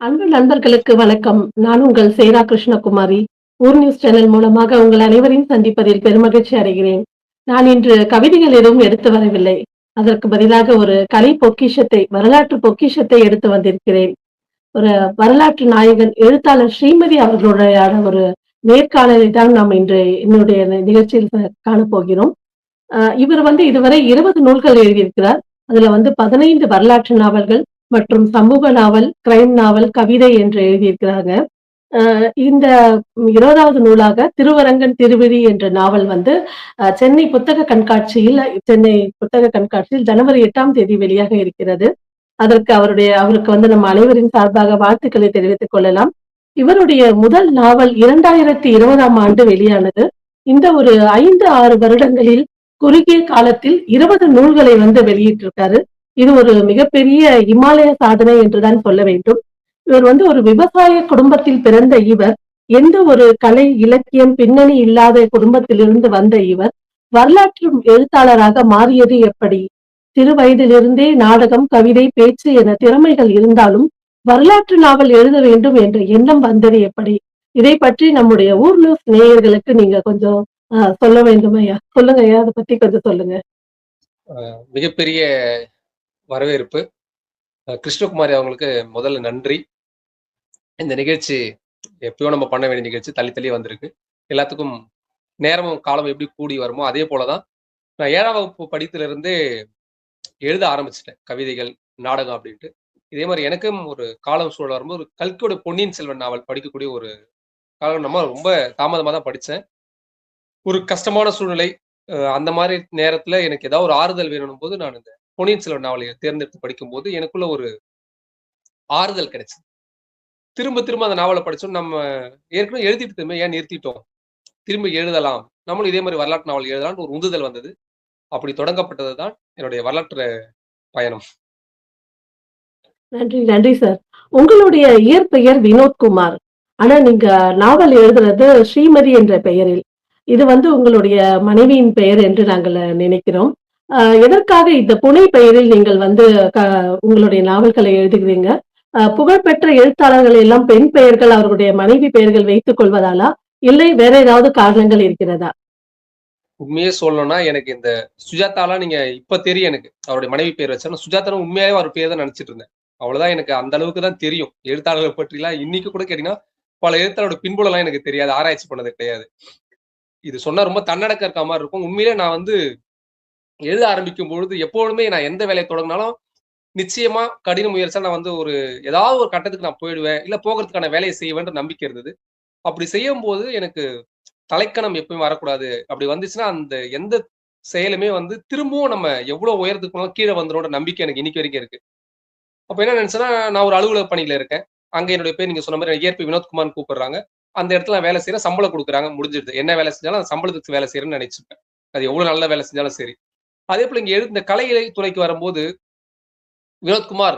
அன்பு நண்பர்களுக்கு வணக்கம். நான் உங்கள் சேரா கிருஷ்ணகுமாரி. ஊர் நியூஸ் சேனல் மூலமாக உங்கள் அனைவரையும் சந்திப்பதில் பெருமகிழ்ச்சி அடைகிறேன். நான் இன்று கவிதைகள் எதுவும் எடுத்து வரவில்லை. அதற்கு பதிலாக ஒரு கலை பொக்கிஷத்தை, வரலாற்று பொக்கிஷத்தை எடுத்து வந்திருக்கிறேன். ஒரு வரலாற்று நாயகன், எழுத்தாளர் ஸ்ரீமதி அவர்களுடையான ஒரு நேர்காணலை தான் நாம் இன்று என்னுடைய நிகழ்ச்சியில் காணப்போகிறோம். இவர் வந்து இதுவரை 20 நூல்கள் எழுதியிருக்கிறார். அதுல வந்து 15 வரலாற்று நாவல்கள் மற்றும் சமூக நாவல், கிரைம் நாவல், கவிதை என்று எழுதியிருக்கிறாங்க. இந்த 20வது நூலாக திருவரங்கன் திருவிழி என்ற நாவல் வந்து சென்னை புத்தக கண்காட்சியில் ஜனவரி 8ஆம் தேதி வெளியாக இருக்கிறது. அவருக்கு வந்து நம்ம அனைவரின் சார்பாக வாழ்த்துக்களை தெரிவித்துக் கொள்ளலாம். இவருடைய முதல் நாவல் 2020ஆம் ஆண்டு வெளியானது. இந்த ஒரு 5, 6 வருடங்களில் குறுகிய காலத்தில் 20 நூல்களை வந்து வெளியிட்டிருக்காரு. இது ஒரு மிகப்பெரிய இமாலய சாதனை என்றுதான் சொல்ல வேண்டும். இவர் வந்து ஒரு விவசாய குடும்பத்தில் பிறந்த இவர், எந்த ஒரு கலை, இலக்கியம் பின்னணி இல்லாத குடும்பத்திலிருந்து வந்த இவர், வரலாற்று எழுத்தாளராக மாறியது எப்படி? சிறு வயதிலிருந்தே நாடகம், கவிதை, பேச்சு என திறமைகள் இருந்தாலும், வரலாற்று நாவல் எழுத வேண்டும் என்ற எண்ணம் வந்தது எப்படி? இதை பற்றி நம்முடைய ஊர் நியூஸ் நேயர்களுக்கு நீங்க கொஞ்சம் சொல்ல வேண்டும் ஐயா. சொல்லுங்க ஐயா. அத பத்தி கொஞ்சம் சொல்லுங்க. மிகப்பெரிய வரவேற்பு. கிருஷ்ணகுமாரி அவங்களுக்கு முதல்ல நன்றி. இந்த நிகழ்ச்சி எப்பயோ நம்ம பண்ண வேண்டிய நிகழ்ச்சி தள்ளி தள்ளி வந்திருக்கு. எல்லாத்துக்கும் நேரமும் காலமும் எப்படி கூடி வருமோ அதே போலதான் நான் 7ஆம் வகுப்பு படித்திலிருந்தே எழுத ஆரம்பிச்சிட்டேன். கவிதைகள், நாடகம் அப்படின்ட்டு. இதே மாதிரி எனக்கும் ஒரு காலம் சூழல் வரும்போது ஒரு கல்கியோட பொன்னியின் செல்வன் நாவல் படிக்கக்கூடிய ஒரு காலம். நம்ம ரொம்ப தாமதமா தான் படிச்சேன். ஒரு கஷ்டமான சூழ்நிலை. அந்த மாதிரி நேரத்துல எனக்கு ஏதாவது ஒரு ஆறுதல் வேணும் போது நான் இந்த பொன்னியின் செல்வன் நாவலை தேர்ந்தெடுத்து படிக்கும்போது எனக்குள்ள ஒரு ஆறுதல் கிடைச்சது. திரும்ப திரும்ப அந்த நாவலை படிச்சோம். நம்ம ஏற்கனவே எழுதிட்டு இருந்தோமே, ஏன் நிறுத்திட்டோம்? திரும்ப எழுதலாம். நம்மளும் இதே மாதிரி வரலாற்று நாவல் எழுதலாம்னு ஒரு உந்துதல் வந்தது. அப்படி தொடங்கப்பட்டது தான் என்னுடைய வரலாற்று பயணம். நன்றி, நன்றி சார். உங்களுடைய இயற்பெயர் வினோத்குமார். ஆனா நீங்க நாவல் எழுதுறது ஸ்ரீமதி என்ற பெயரில். இது வந்து உங்களுடைய மனைவியின் பெயர் என்று நாங்கள் நினைக்கிறோம். எதற்காக இந்த புனை பெயரில் நீங்கள் வந்து க உங்களுடைய நாவல்களை எழுதுகிறீங்க? புகழ்பெற்ற எழுத்தாளர்கள் எல்லாம் பெண் பெயர்கள் அவர்களுடைய மனைவி பெயர்கள் வைத்துக் கொள்வதாலா? இல்லை வேற ஏதாவது காரணங்கள் இருக்கிறதா? உண்மையே சொல்லணும்னா, எனக்கு இந்த சுஜாதாலாம் நீங்க இப்ப தெரியும் எனக்கு. அவருடைய மனைவி பேர் வச்சா. சுஜாதான்னு உண்மையாவே அவர் பேர் தான் நெனச்சுட்டு இருந்தேன். அவ்வளவுதான் எனக்கு அந்த அளவுக்கு தான் தெரியும். எழுத்தாளர்கள பற்றிலாம் இன்னைக்கு கூட கேட்டீங்கன்னா, பல எழுத்தாளரோட பின்புலம்லாம் எனக்கு தெரியாது. ஆராய்ச்சி பண்ணது கிடையாது. இது சொன்னா ரொம்ப தன்னடக்கம் இருக்க மாரி இருக்கும். உண்மையிலே நான் வந்து எழுத ஆரம்பிக்கும் பொழுது எப்பொழுதுமே நான் எந்த வேலைய தொடங்குனாலும், நிச்சயமா கடின முயற்சியா நான் வந்து ஏதாவது ஒரு கட்டத்துக்கு நான் போயிடுவேன். இல்ல போகறதுக்கான வேலைய செய்வேன்ற நம்பிக்கை இருந்தது. அப்படி செய்யும்போது எனக்கு தலைக்கணம் எப்பயும் வரக்கூடாது. அப்படி வந்துச்சுன்னா, அந்த எந்த செயலுமே வந்து திரும்பவும் நம்ம எவ்வளோ உயரத்துக்கு போனாலும் கீழ வந்துரும்ன்ற நம்பிக்கை எனக்கு இன்னைக்கு வரைக்கும் இருக்கு. அப்ப என்ன நெனச்சேன்னா, நான் ஒரு அலுவலக பணியில இருக்கேன். அங்க என்னுடைய பேர் நீங்க சொன்ன மாரி இயற்பை வினோத்குமார்ன்னு கூப்பிடுறாங்க. அந்த இடத்துல நான் வேலை செய்றேன். சம்பளம் குடுக்குறாங்க. முடிஞ்சிடுது. என்ன வேலை செஞ்சாலும் அந்த சம்பளத்துக்கு வேலை செய்றேன்னு நெனைச்சுப்பேன். அது எவ்வளோ நல்ல வேலை செஞ்சாலும் சரி. அதேபோல இங்க இந்த கலை துறைக்கு வரும்போது, வினோத்குமார்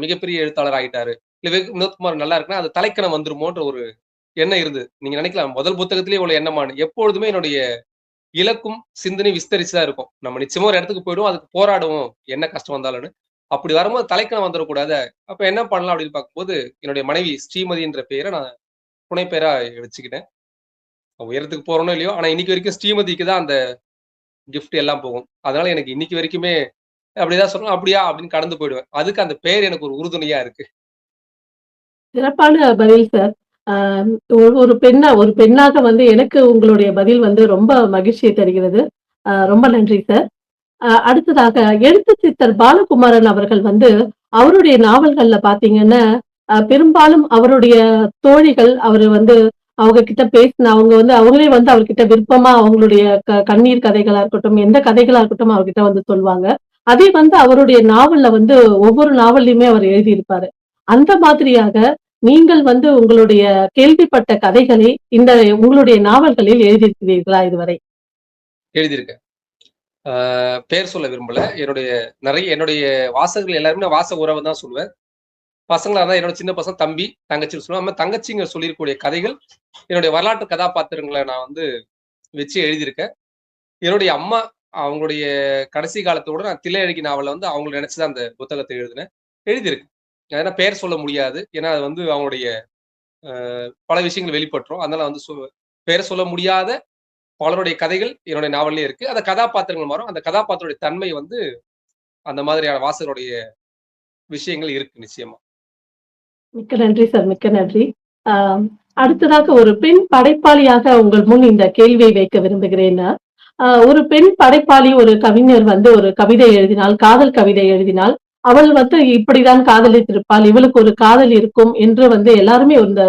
மிகப்பெரிய எழுத்தாளர் ஆயிட்டாரு. இல்ல வினோத்குமார் நல்லா இருக்குன்னா, அது தலைக்கணம் வந்துருமோன்ற ஒரு எண்ணம் இருந்தது. நீங்க நெனைக்கலாம், முதல் புத்தகத்திலேயே இவ்வளோ எண்ணமான்னு. எப்பொழுதுமே என்னுடைய இலக்கும், சிந்தனையும் விஸ்தரிச்சு தான் இருக்கும். நம்ம நிச்சயமா ஒரு இடத்துக்கு போயிடுவோம். அதுக்கு போராடுவோம். என்ன கஷ்டம் வந்தாலும்ன்னு. அப்படி வரும்போது தலைக்கணம் வந்துரக்கூடாது. அப்ப என்ன பண்ணலாம் அப்படின்னு பார்க்கும்போது, என்னுடைய மனைவி ஸ்ரீமதின்ற பேர நான் புனைப்பெயரா வச்சுக்கிட்டேன். உயரத்துக்கு போறோனோ இல்லையோ, ஆனா இன்னைக்கு வரைக்கும் ஸ்ரீமதிக்கு தான் அந்த கிஃப்ட் எல்லாம் போகும். அதனால எனக்கு இன்னைக்கு வரைக்குமே அப்படிதான் சொல்லணும். அப்படியா அப்படின்னு கடந்து போயிடுவேன். அதுக்கு அந்த பேர் எனக்கு ஒரு உறுதுணையா இருக்கு. சிறப்பான பதில் சார். அ ஒரு பெண்ணாக வந்து எனக்கு உங்களுடைய பதில் வந்து ரொம்ப மகிழ்ச்சியை தருகிறது. ரொம்ப நன்றி சார். அடுத்ததாக எழுத்து சித்தர் பாலகுமாரன் அவர்கள் வந்து அவருடைய நாவல்கள்ல பார்த்தீங்கன்னா, பெரும்பாலும் அவருடைய தோழிகள் அவரு வந்து அவங்க கிட்ட அவங்க வந்து அவங்களே வந்து அவர்கிட்ட விருப்பமா அவங்களுடைய கண்ணீர் கதைகளா இருக்கட்டும், எந்த கதைகளா இருக்கட்டும் அவர்கிட்ட வந்து சொல்வாங்க. அதே வந்து அவருடைய நாவல்ல வந்து ஒவ்வொரு நாவல்லயுமே அவர் எழுதியிருப்பாரு. அந்த மாதிரியாக நீங்கள் வந்து உங்களுடைய கேள்விப்பட்ட கதைகளை இந்த உங்களுடைய நாவல்களில் எழுதியிருக்கிறீர்களா இதுவரை? எழுதியிருக்கேன். பேர் சொல்ல விரும்பல. என்னுடைய வாசகர்கள் எல்லாருமே நான் வாசக உறவு தான் சொல்லுவேன். பசங்களா இருந்தா என்னோட சின்ன பசங்க தம்பி, தங்கச்சின்னு சொல்லுவேன். அது மாரி தங்கச்சிங்க சொல்லியிருக்கக்கூடிய கதைகள், என்னுடைய வரலாற்று கதாபாத்திரங்கள நான் வந்து வச்சு எழுதியிருக்கேன். என்னுடைய அம்மா, அவங்களுடைய கடைசி காலத்தோட நான் தில்லையழகி நாவல வந்து அவங்கள நினைச்சு தான் அந்த புத்தகத்த எழுதினேன். எழுதியிருக்கேன். ஏன்னா பெயர் சொல்ல முடியாது. ஏன்னா அது வந்து அவங்களுடைய பல விஷயங்கள் வெளிப்பட்டுரும். அதனால வந்து பெயர் சொல்ல முடியாத பலருடைய கதைகள் என்னுடைய நாவல்லே இருக்கு. அந்த கதாபாத்திரங்கள் மாறும். அந்த கதாபாத்திரத்துடைய தன்மை வந்து அந்த மாதிரியான வாசகருடைய விஷயங்கள் இருக்கு நிச்சயமா. மிக்க நன்றி சார். மிக்க நன்றி. ஆ அடுத்ததாக ஒரு பெண் படைப்பாளியாக உங்கள் முன் இந்த கேள்வியை வைக்க விரும்புகிறேன். ஒரு பெண் படைப்பாளி, ஒரு கவிஞர் வந்து ஒரு கவிதை எழுதினால், காதல் கவிதை எழுதினால், அவள் வந்து இப்படிதான் காதலித்திருப்பாள், இவளுக்கு ஒரு காதல் இருக்கும் என்று வந்து எல்லாருமே இந்த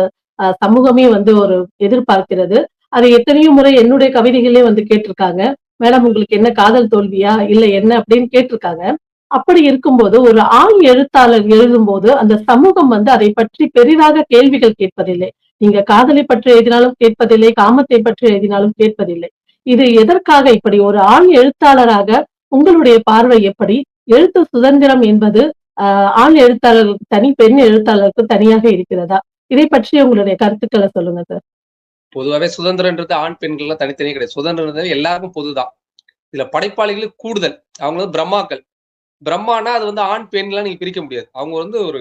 சமூகமே வந்து ஒரு எதிர்பார்க்கிறது. அதை எத்தனையோ முறை என்னுடைய கவிதைகளே வந்து கேட்டிருக்காங்க. மேடம் உங்களுக்கு என்ன காதல் தோல்வியா? இல்ல என்ன அப்படின்னு கேட்டிருக்காங்க. அப்படி இருக்கும்போது ஒரு ஆண் எழுத்தாளர் எழுதும்போது அந்த சமூகம் வந்து அதை பற்றி பெரிதாக கேள்விகள் கேட்பதில்லை. நீங்க காதலை பற்றி எழுதினாலும் கேட்பதில்லை, காமத்தை பற்றி எழுதினாலும் கேட்பதில்லை. இது எதற்காக இப்படி ஒரு ஆண் எழுத்தாளராக உங்களுடைய பார்வை எப்படி? எழுத்து சுதந்திரம் என்பது ஆண் எழுத்தாளர்களுக்கு தனி, பெண் எழுத்தாளருக்கு தனியாக இருக்கிறதா? இதை பற்றி உங்களுடைய கருத்துக்கள சொல்லுங்க சார். பொதுவாவே சுதந்திரம்ன்றது ஆண் பெண்கள்லாம் தனித்தனியே கிடையாது. சுதந்திரம்ன்றது எல்லாருக்கும் பொதுதான். இதுல படைப்பாளிகளுக்கு கூடுதல். அவங்க வந்து பிரம்மாக்கள். பிரம்மான்னா அது வந்து ஆண், பெண்லாம் நீங்க பிரிக்க முடியாது. அவங்க வந்து ஒரு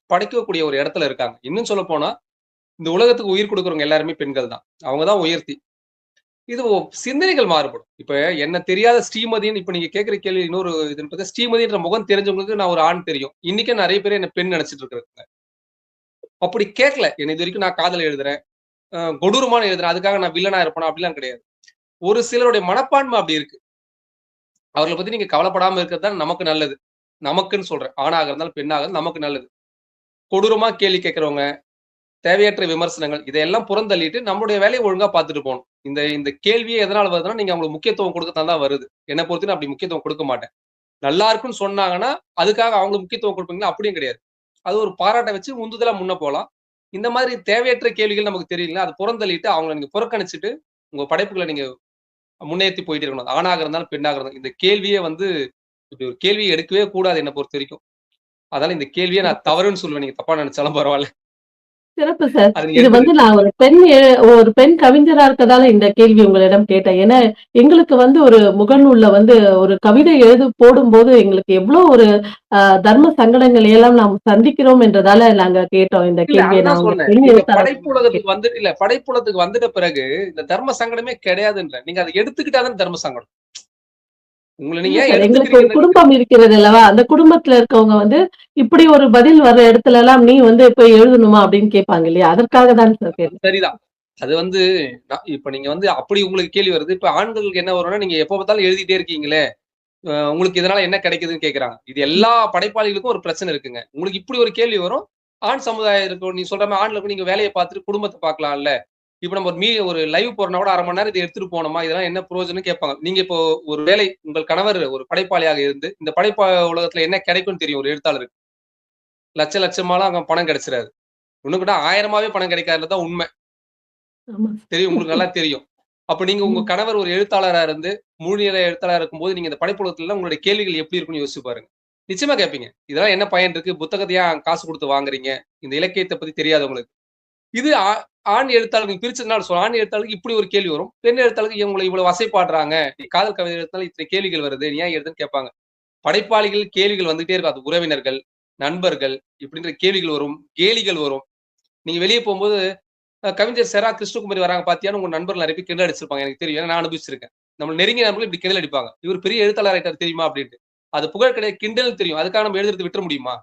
படைக்கக்கூடிய ஒரு இடத்துல இருக்காங்க. இன்னும் சொல்லப்போனா, இந்த உலகத்துக்கு உயிர் குடுக்குறவங்க எல்லாருமே பெண்கள் தான். அவங்க தான் உயர்த்தி. இது சிந்தனைகள் மாறுபடும். இப்ப என்ன தெரியாத ஸ்ரீமதின்னு இப்ப நீங்க கேட்கிற கேள்வி இன்னொரு இதுன்னு பார்த்தா, ஸ்ரீமதின்ற முகம் தெரிஞ்சவங்களுக்கு நான் ஒரு ஆண் தெரியும். இன்னைக்கும் நெறைய பேர் என்ன பெண் நெனச்சுட்டு இருக்காங்க. அப்படி கேட்கல. என்ன இதுவரைக்கும் நான் காதல் எழுதுறேன். கொடூரமான எழுதுறேன். அதுக்காக நான் வில்லனா இருப்பேனா? அப்படிலாம் கிடையாது. ஒரு சிலருடைய மனப்பான்மை அப்படி இருக்கு. அவர்கள பத்தி நீங்க கவலைப்படாம இருக்கிறது தான் நமக்கு நல்லது. நமக்குன்னு சொல்றேன். ஆணாக இருந்தாலும், பெண்ணாக இருந்தாலும் நமக்கு நல்லது. கொடூரமா கேள்வி கேட்கிறவங்க, தேவையற்ற விமர்சனங்கள் இதையெல்லாம் புறந்தள்ளிட்டு நம்மளுடைய வேலைய ஒழுங்கா பார்த்துட்டு போணும். இந்த இந்த கேள்வியே எதனால வருதுன்னா, நீங்க அவங்களுக்கு முக்கியத்துவம் குடுக்கத்தான் தான் வருது. என்ன பொறுத்தவரைக்கும் நான் அப்படி முக்கியத்துவம் குடுக்க மாட்டேன். நல்லா இருக்குன்னு சொன்னாங்கன்னா, அதுக்காக அவங்களுக்கு முக்கியத்துவம் குடுப்பீங்களா? அப்படியும் கிடையாது. அது ஒரு பாராட்ட வச்சு உந்துதலா முன்ன போலாம். இந்த மாதிரி தேவையற்ற கேள்விகள் நமக்கு தெரியலன்னா, அத புறந்தள்ளிட்டு அவங்கள நீங்க புறக்கணிச்சுட்டு, உங்க படைப்புகள நீங்க முன்னேத்தி போயிட்டே இருக்கணும். ஆணாக இருந்தாலும், பெண்ணாக இருந்தாலும். இந்த கேள்வியே வந்து இப்படி ஒரு கேள்விய எடுக்கவே கூடாது என்ன பொறுத்தவரைக்கும். அதனால இந்த கேள்விய நான் தவறுன்னு சொல்லுவேன். நீங்க தப்பா நெனச்சாலும் பரவால்ல. சிறப்பு சார். அத நீங்க இது எடுத்துக்க வந்து நான் ஒரு பெண் கவிஞரா இருக்கதால இந்த கேள்வி உங்களிடம் கேட்டேன். ஏன்னா, எங்களுக்கு வந்து ஒரு முகநூல்ல வந்து ஒரு கவிதை போடும்போது எங்களுக்கு எவ்ளோ ஒரு தர்ம சங்கடங்களை எல்லாம் நாம் சந்திக்கிறோம் என்றதால நாங்க கேட்டோம் இந்த இல்ல கேள்விய. அதுதான் நான் உங்க சொன்னேன். பெண் நீங்க எழுத்தாளர் படைப்புலகத்துக்கு வந்துட்ட பிறகு, இந்த தர்ம சங்கடமே கிடையாதுன்றேன். நீங்க அத எடுத்துக்கிட்டா தானே தர்ம சங்கடம். உங்கள நீங்க இல்ல ஏன் சார். எங்களுக்கு ஒரு எடுத்துக்கிறீங்கன்னு குடும்பம் இருக்கிறது அல்லவா? அந்த குடும்பத்துல இருக்கவங்க வந்து, இப்படி ஒரு பதில் வர்ற இடத்துலலாம் நீ வந்து போய் எழுதணுமா? அப்படின்னு கேட்பாங்க இல்லையா? அதற்காக தான் சார் கேட்டேன். சரிதான். அது வந்து இப்ப நீங்க வந்து அப்படி உங்களுக்கு கேள்வி வருது. இப்ப ஆண்களுக்கு என்ன வரும்னா, நீங்க எப்ப பார்த்தாலும் எழுதிட்டே இருக்கீங்களே, உங்களுக்கு இதனால என்ன கிடைக்குதுன்னு கேட்கறாங்க. இது எல்லா படைப்பாளிகளுக்கும் ஒரு பிரச்சனை இருக்குங்க. உங்களுக்கு இப்படி ஒரு கேள்வி வரும். ஆண் சமுதாயம் இருக்கும். நீ சொல்ற மாரி ஆண்ல இருக்கும். நீங்க வேலைய பார்த்துட்டு குடும்பத்த பார்க்கலாம்ல. இப்ப நம்ம ஒரு லைவ் போறோம்னா கூட 1/2 மணி நேரம் இத எடுத்துட்டு போனோமா? இதெல்லாம் என்ன பிரயோஜனம்னு கேட்பாங்க. நீங்க இப்போ ஒரு வேலை உங்கள் கணவர் ஒரு படைப்பாளியாக இருந்து, இந்த உலகத்துல என்ன கிடைக்கும்னு தெரியும் ஒரு எழுத்தாளருக்கு. லட்சமாலாம் அங்க பணம் கிடைச்சிராது. இன்னும் கூட 1000மாவே பணம் கிடைக்காதுன்றது தான் உண்மை. ஆமா. தெரியும். உங்களுக்கு நல்லா தெரியும். அப்ப நீங்க உங்க ம். கணவர் ஒரு எழுத்தாளரா இருந்து, முழு நேர எழுத்தாளரா இருக்கும்போது, நீங்க இந்த படைப்புலகத்துல உங்களுடைய கேள்விகள் எப்படி இருக்கும்னு யோசிச்சு பாருங்க. நிச்சயமா கேட்பீங்க. இதெல்லாம் என்ன பயன் இருக்கு? புத்தகத்த ஏன் காசு குடுத்து வாங்குறீங்க? இந்த இலக்கியத்த பத்தி தெரியாது உங்களுக்கு. இது ஆண் எழுத்தாளர் நீங்க பிரிச்சதுனால ஆண் எழுத்தாளருக்கு இப்படி ஒரு கேள்வி வரும். பெண் எழுத்தாளருக்கு இவங்கள இவ்வளவு வசைபாடுறாங்க. நீ காதல் கவிதை எழுதினாலும் இத்தனை கேள்விகள் வருது. நீ ஏன் எழுதுன்னு கேட்பாங்க. படைப்பாளிகள் கேள்விகள் வந்துட்டே இருக்கும். அது உறவினர்கள், நண்பர்கள் இப்படின்ற கேள்விகள் வரும். கேலிகள் வரும். நீங்க வெளிய போம்போது கவிஞர் செரா கிருஷ்ணகுமாரி வராங்க பாத்தியான்னு உங்க நண்பர்கள் நெறைய பேர் கிண்டல் அடிச்சிருப்பாங்க. எனக்கு தெரியும். ஏன்னா நான் அனுபவிச்சிருக்கேன். நம்ம நெருங்கிய நண்பர்கள் இப்படி கிண்டல் அடிப்பாங்க. இவர் பெரிய எழுத்தாளர் ஆயிட்டாரு தெரியுமா? அப்படின்ட்டு. அது புகழ் கிடையாது. கிண்டல்ன்னு தெரியும். அதுக்காக நம்ம எழுதுறத விட்டுற முடியுமா?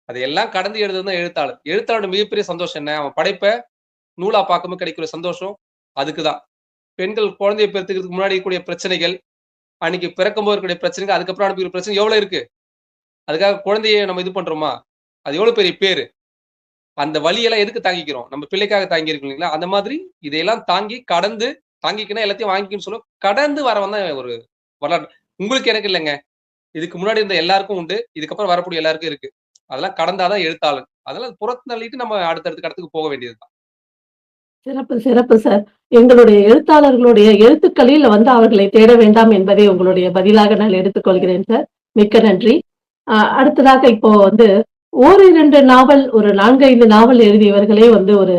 அதையெல்லாம் கடந்து எழுதுறது தான் எழுத்தாளர். எழுத்தாளரோட மிகப்பெரிய சந்தோஷம் என்ன? அவன் படைப்ப நூலா பார்க்கும்போது கிடைக்கிற சந்தோஷம் அதுக்கு தான். பெண்கள் குழந்தைய பெத்துக்கிறதுக்கு முன்னாடி இருக்கக்கூடிய பிரச்சனைகள், அன்னைக்கு பிறக்கும்போது இருக்கக்கூடிய பிரச்சனைகள், அதுக்கப்புறம் அனுப்பிக்கிற பிரச்சனை எவ்வளவு இருக்கு? அதுக்காக குழந்தைய நம்ம இது பண்றோமா? அது எவ்வளவு பெரிய பேரு? அந்த வலியெல்லாம் எதுக்கு தாங்கிக்கிறோம்? நம்ம பிள்ளைக்காக தாங்கியிருக்கோம் இல்லைங்களா? அந்த மாதிரி இதையெல்லாம் தாங்கி கடந்து தாங்கிக்கினா எல்லாத்தையும் வாங்கிக்கன்னு சொல்ல கடந்து வரவன் தான் ஒரு வரலாறு. உங்களுக்கு எனக்கு இல்லங்க. இதுக்கு முன்னாடி இருந்த எல்லாருக்கும் உண்டு. இதுக்கப்புறம் வரக்கூடிய எல்லாருக்கும் இருக்கு. அதெல்லாம் கடந்தா தான் எழுத்தாளன். அதெல்லாம் புறத்தள்ளிட்டு நம்ம அடுத்தடுத்த கட்டத்துக்கு போக வேண்டியது தான். சிறப்பு, சிறப்பு சார். எங்களுடைய எழுத்தாளர்களுடைய எழுத்துக்களில் வந்து அவர்களை தேட வேண்டாம் என்பதை உங்களுடைய பதிலாக நான் எடுத்துக்கொள்கிறேன் சார். மிக்க நன்றி. அடுத்ததாக இப்போ வந்து ஓரிரண்டு நாவல், ஒரு 4, 5 நாவல் எழுதியவர்களே வந்து ஒரு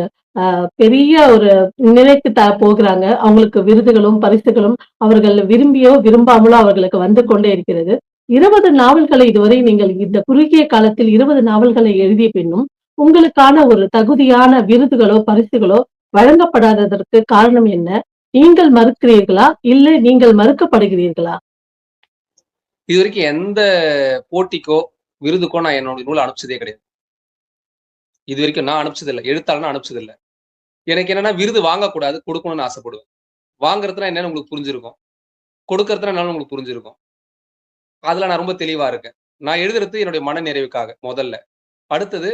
பெரிய ஒரு நிலைக்கு போகுறாங்க. அவங்களுக்கு விருதுகளும், பரிசுகளும் அவர்கள் விரும்பியோ, விரும்பாமலோ அவர்களுக்கு வந்து கொண்டே இருக்கிறது. 20 நாவல்களை இதுவரை நீங்கள் இந்த குறுகிய காலத்தில் 20 நாவல்களை எழுதிய பின்னும், உங்களுக்கான ஒரு தகுதியான விருதுகளோ, பரிசுகளோ வழங்கப்படாததற்கு காரணம் என்ன? நீங்கள் மறுக்கிறீர்களா? இல்லை நீங்கள் மறுக்கப்படுகிறீர்களா? இதுவரைக்கும் எந்த போட்டிக்கோ, விருதுக்கோ நான் என்னோட நூல அனுப்பிச்சதே கிடையாது. இதுவரைக்கும் நான் அனுப்பிச்சதில்ல. எழுத்தாளனா அனுப்பிச்சதில்ல. எனக்கு என்னன்னா விருது வாங்கக்கூடாது, கொடுக்கணும்னு ஆசைப்படுவேன். வாங்குறதுனா என்னன்னு உங்களுக்கு புரிஞ்சிருக்கும். கொடுக்கறதுனா என்னன்னு உங்களுக்கு புரிஞ்சிருக்கும். அதுல நான் ரொம்ப தெளிவா இருக்கேன். நான் எழுதுறது என்னுடைய மன நிறைவுக்காக முதல்ல. அடுத்தது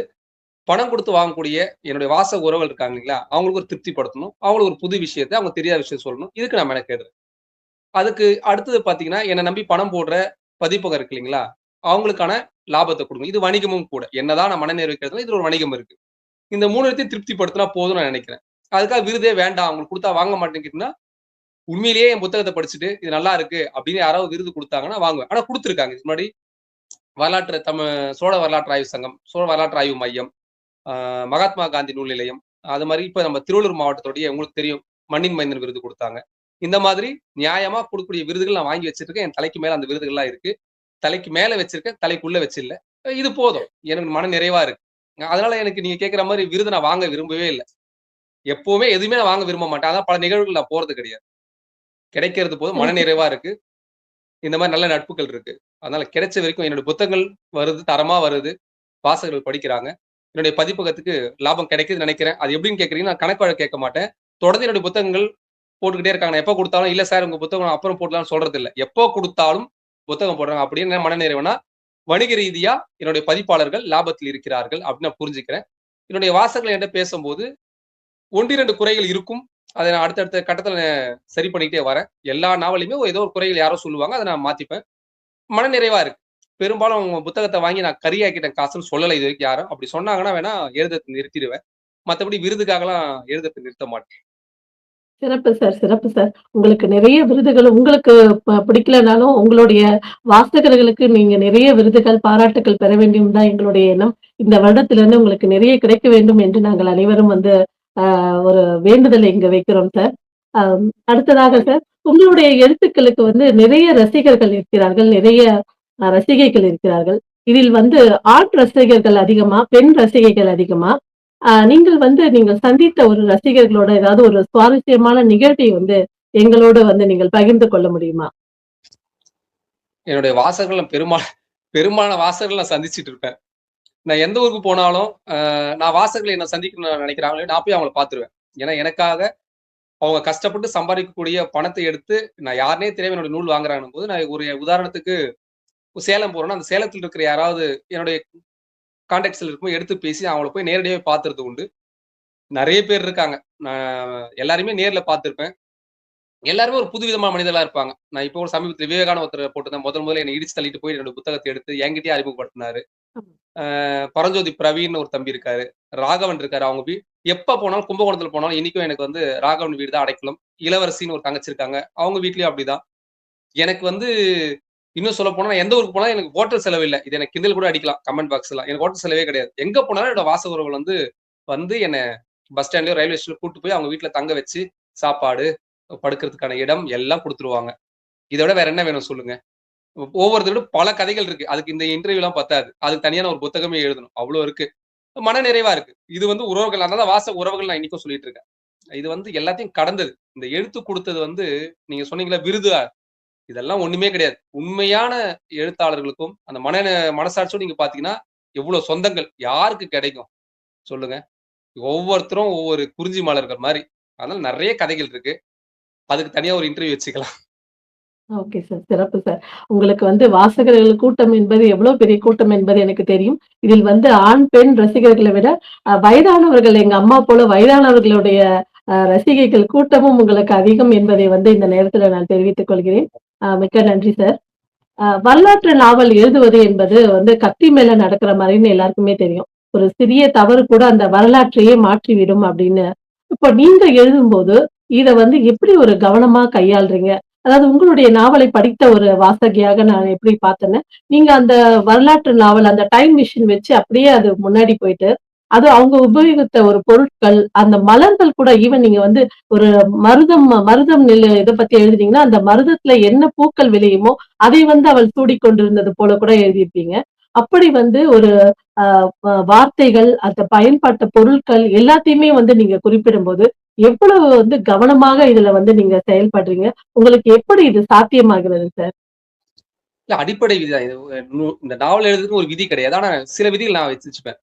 பணம் குடுத்து வாங்கக்கூடிய என்னுடைய வாசக உறவுகள் இருக்காங்க இல்லைங்களா? அவங்களுக்கு ஒரு திருப்திப்படுத்தணும். அவங்களுக்கு ஒரு புது விஷயத்த, அவங்க தெரியாத விஷயம் சொல்லணும். இதுக்கு நான் மெனக்கெடுறேன். அதுக்கு அடுத்தது பார்த்தீங்கன்னா, என்ன நம்பி பணம் போடுற பதிப்பகம் இருக்கு இல்லைங்களா? அவங்களுக்கான லாபத்த குடுக்கணும். இது வணிகமும் கூட. என்னதான் நான் மனநிறைவுக்கு எழுதினாலும் இதுல ஒரு வணிகம் இருக்கு. இந்த 3 திருப்திப்படுத்தினா போதும்னு நான் நினைக்கிறேன். அதுக்காக விருதே வேண்டாம். அவங்களுக்கு குடுத்தா வாங்க மாட்டேன்னு கேட்டீங்கன்னா, உண்மையிலேயே என் புத்தகத்த படிச்சுட்டு, இது நல்லா இருக்கு அப்படின்னு யாராவது விருது குடுத்தாங்கன்னா வாங்குவேன். ஆனா குடுத்துருக்காங்க. இதுக்கு முன்னாடி சோழ வரலாற்று ஆய்வு சங்கம், சோழ வரலாற்று ஆய்வு மையம், ஆ மகாத்மா காந்தி நூல் நிலையம், அது மாரி இப்ப நம்ம திருவள்ளூர் மாவட்டத்துடைய உங்களுக்கு தெரியும், மண்ணின் மைந்தன் விருது குடுத்தாங்க. இந்த மாதிரி நியாயமா குடுக்கக்கூடிய விருதுகள் நான் வாங்கி வச்சிருக்கேன். என் தலைக்கு மேல அந்த விருதுகள்லாம் இருக்கு. தலைக்கு மேல வச்சிருக்கேன். தலைக்குள்ள வச்சில்ல. இது போதும். எனக்கு மன நிறைவா இருக்கு. அதனால எனக்கு நீங்க கேட்கிற மாரி விருது நான் வாங்க விரும்பவே இல்ல. எப்பவுமே எதுவுமே நான் வாங்க விரும்ப மாட்டேன். அதான் பல நிகழ்வுகள் நான் போறது கிடையாது. கிடைக்கிறது போதும். மன சிறப்பு நிறைவா இருக்கு. இந்த மாரி நல்ல நட்புகள் இருக்கு. அதனால கிடைச்ச வரைக்கும் என்னோட புத்தகங்கள் வருது, தரமா வருது. வாசகர்கள் படிக்கிறாங்க. என்னுடைய பதிப்பகத்துக்கு லாபம் கிடைக்குதுன்னு நெனைக்கிறேன். அது எப்படின்னு கேட்கிறீங்கன்னா, நான் கணக்கு வழக்கு கேட்க மாட்டேன். தொடர்ந்து என்னுடைய புத்தகங்கள் போட்டுக்கிட்டே இருக்காங்க. நான் எப்போ குடுத்தாலும், "இல்ல சார் உங்க புத்தகம் நான் அப்புறம் போடலாம்னு" சொல்றதில்ல. எப்போ குடுத்தாலும் புத்தகம் போடுறாங்க. அப்படின்னு என்ன மனநிறைவுனா, வணிக ரீதியா என்னுடைய பதிப்பாளர்கள் லாபத்தில் இருக்கிறார்கள் அப்படின்னு நான் புரிஞ்சுக்கிறேன். என்னுடைய வாசகர்கள் என்ட்ட பேசும்போது 1, 2 குறைகள் இருக்கும். அத நான் அடுத்தடுத்த கட்டத்துல சரி பண்ணிக்கிட்டே வரேன். எல்லா நாவலையுமே ஏதோ ஒரு குறைகள் யாரோ சொல்லுவாங்க. அத நான் மாத்திப்பேன். மனநிறைவா இருக்கு. பெரும்பாலும் உங்க புத்தகத்த வாங்கி நான் கரியாக்கிட்டேன் காசுன்னு சொல்லல இதுவரைக்கும் யாரும். அப்படி சொன்னாங்கன்னா வேணா எழுதுறத நிறுத்திருவேன். மத்தபடி விருதுக்காகலாம் எழுதுறத நிறுத்த மாட்டேன். சிறப்பு சார், சிறப்பு சார். உங்களுக்கு நிறைய விருதுகள் உங்களுக்கு பிடிக்கலனாலும், உங்களுடைய வாசகர்களுக்கு நீங்க நிறைய விருதுகள், பாராட்டுக்கள் பெற வேண்டும் தான் எங்களுடைய எண்ணம். இந்த வருடத்திலிருந்து உங்களுக்கு நிறைய கிடைக்க வேண்டும் என்று நாங்கள் அனைவரும் வந்து ஒரு வேண்டுதலை இங்க வைக்கிறோம் சார். அ அடுத்ததாக நன்றி. சார், உங்களுடைய எழுத்துக்களுக்கு வந்து நிறைய ரசிகர்கள் இருக்கிறார்கள். நிறைய ரசிகைகள் இருக்கிறார்கள். இதில் வந்து ஆண் ரசிகர்கள் அதிகமா? பெண் ரசிகைகள் அதிகமா? நீங்கள் சந்தித்த ஒரு ரசிகர்களோட ஏதாவது ஒரு சுவாரஸ்யமான நிகழ்வை வந்து எங்களோட வந்து நீங்கள் பகிர்ந்து கொள்ள முடியுமா? என்னுடைய வாசகர்கள் பெரும்பாலான வாசகர்கள் நான் சந்திச்சுட்டு இருப்பேன். நான் எந்த ஊருக்கு போனாலும், நான் வாசகர்கள் என்ன சந்திக்கணும்னு நினைக்கிறாங்களோ, நான் போய் அவங்கள பார்த்துருவேன். ஏன்னா எனக்காக அவங்க கஷ்டப்பட்டு சம்பாதிக்கக்கூடிய பணத்த எடுத்து, நான் யாருன்னே தெரியாம என்னோட நூல் வாங்குறாங்கன்னும்போது, நான் ஒரு உதாரணத்துக்கு சேலம் போறேன்னா, அந்த சேலத்துல இருக்கிற யாராவது என்னுடைய கான்டாக்ட்ஸ்ல இருக்கும்போது எடுத்து பேசி அவங்கள போய் நேரடியாவே பார்த்துறது உண்டு. நெறைய பேர் இருக்காங்க. நான் எல்லாரையுமே நேர்ல பார்த்திருப்பேன். எல்லாருமே ஒரு புதுவிதமான மனிதர்களா இருப்பாங்க. நான் இப்போ ஒரு சமீபத்தில விவேகானந்தர் ஒருத்தர போட்டிருந்தேன். முதல்ல என்னை இடிச்சு தள்ளிட்டு போய் என்னோட புத்தகத்த எடுத்து என்கிட்டயே அறிமுகப்படுத்தினாரு. ஆமா. பரஞ்சோதி பிரவீன்னு ஒரு தம்பி இருக்காரு. ராகவன் இருக்காரு. அவங்க எப்ப போனாலும் கும்பகோணத்துல போனாலும் இன்னைக்கும் எனக்கு வந்து ராகவன் வீடு தான் அடைக்கலம். இளவரசின்னு ஒரு தங்கச்சி இருக்காங்க. அவங்க வீட்லயும் அப்படிதான். எனக்கு வந்து இன்னும் சொல்லப்போனா நான் எந்த ஊருக்கு போனாலும் எனக்கு ஹோட்டல் செலவு இல்ல. இது எனக்கு கிண்டல் கூட அடிக்கலாம் கமெண்ட் பாக்ஸ்ல. எனக்கு ஹோட்டல் செலவே கிடையாது. எங்க போனாலும் என்னோட வாசகர்கள் வந்து வந்து என்ன பஸ் ஸ்டாண்ட்லயோ, ரயில்வே ஸ்டேஷன்லயோ கூட்டு போய் அவங்க வீட்ல தங்க வச்சு, சாப்பாடு, படுக்கிறதுக்கான இடம் எல்லாம் குடுத்துருவாங்க. இத விட வேற என்ன வேணும் சொல்லுங்க? ஒவ்வொருத்தரோட பல கதைகள் இருக்கு. அதுக்கு இந்த இன்டர்வியூலாம் பத்தாது. அதுக்கு தனியான ஒரு புத்தகமே எழுதணும். அவ்ளோ இருக்கு. மன நிறைவா இருக்கு. இது வந்து உறவுகள் அதனால வாசக உறவுகள் நான் இன்னைக்கும் சொல்லிட்டு இருக்கேன். இது வந்து எல்லாத்தையும் கடந்தது. இந்த எழுத்து குடுத்தது வந்து நீங்க சொன்னீங்கல்ல விருது இதெல்லாம் ஒண்ணுமே கிடையாது. உண்மையான எழுத்தாளர்களுக்கும் அந்த மனசாட்சியோட நீங்க பார்த்தீங்கன்னா, எவ்ளோ சொந்தங்கள் யாருக்கு கிடைக்கும்? சொல்லுங்க. ஒவ்வொருத்தரும் ஒவ்வொரு குறிஞ்சி மலர்கள் மாரி. அதனால நெறைய கதைகள் இருக்கு. அதுக்கு தனியா ஒரு இன்டர்வியூ வச்சுக்கலாம். Okay sir. சிறப்பு சார். உங்களுக்கு வந்து வாசகர்கள் கூட்டம் என்பது எவ்வளோ பெரிய கூட்டம் என்பது எனக்கு தெரியும். இதில் வந்து ஆண், பெண் ரசிகர்களை விட வயதானவர்கள் எங்க அம்மா போல வயதானவர்களுடைய ரசிகைகள் கூட்டமும் உங்களுக்கு அதிகம் என்பதை வந்து இந்த நேரத்தில நான் தெரிவித்துக் கொள்கிறேன். மிக்க நன்றி சார். வரலாற்று நாவல் எழுதுவது என்பது வந்து கத்தி மேல நடக்கிற மாரின்னு எல்லாருக்குமே தெரியும். ஒரு சிறிய தவறு கூட அந்த வரலாற்றையே மாற்றிவிடும் அப்படின்னு. இப்போ நீங்க எழுதும்போது, இத வந்து எப்படி ஒரு கவனமா கையாள்றீங்க? அதாவது உங்களுடைய நாவலை படித்த ஒரு வாசகியாக நான் எப்படி பார்த்தேன்னா, நீங்க அந்த வரலாற்று நாவல் அந்த டைம் மிஷின் வச்சு அப்படியே அது முன்னாடி போயிட்டு, அது அவங்க உபயோகித்த ஒரு பொருட்கள், அந்த மலர்கள் கூட ஈவன் நீங்க வந்து ஒரு மருதம் இத பத்தி எழுதுனீங்கன்னா, அந்த மருதத்துல என்ன பூக்கள் விளையுமோ, அதை வந்து அவள் சூடிக் கொண்டிருந்தது போல கூட எழுதியிருப்பீங்க. அப்படி வந்து ஒரு அ வார்த்தைகள், அந்த பயன்பட்ட பொருட்கள் எல்லாத்தையுமே வந்து நீங்க குறிப்பிடும்போது, எவ்வளவு வந்து கவனமாக இதுல வந்து நீங்க செயல்படுறீங்க? உங்களுக்கு எப்படி இது சாத்தியமாகிறது சார்? இல்ல அடிப்படை விதிதான். இது இந்த நாவல் எழுதுறதுக்கு ஒரு விதி கிடையாது. ஆனா சில விதிகள் நான் வச்சுப்பேன்.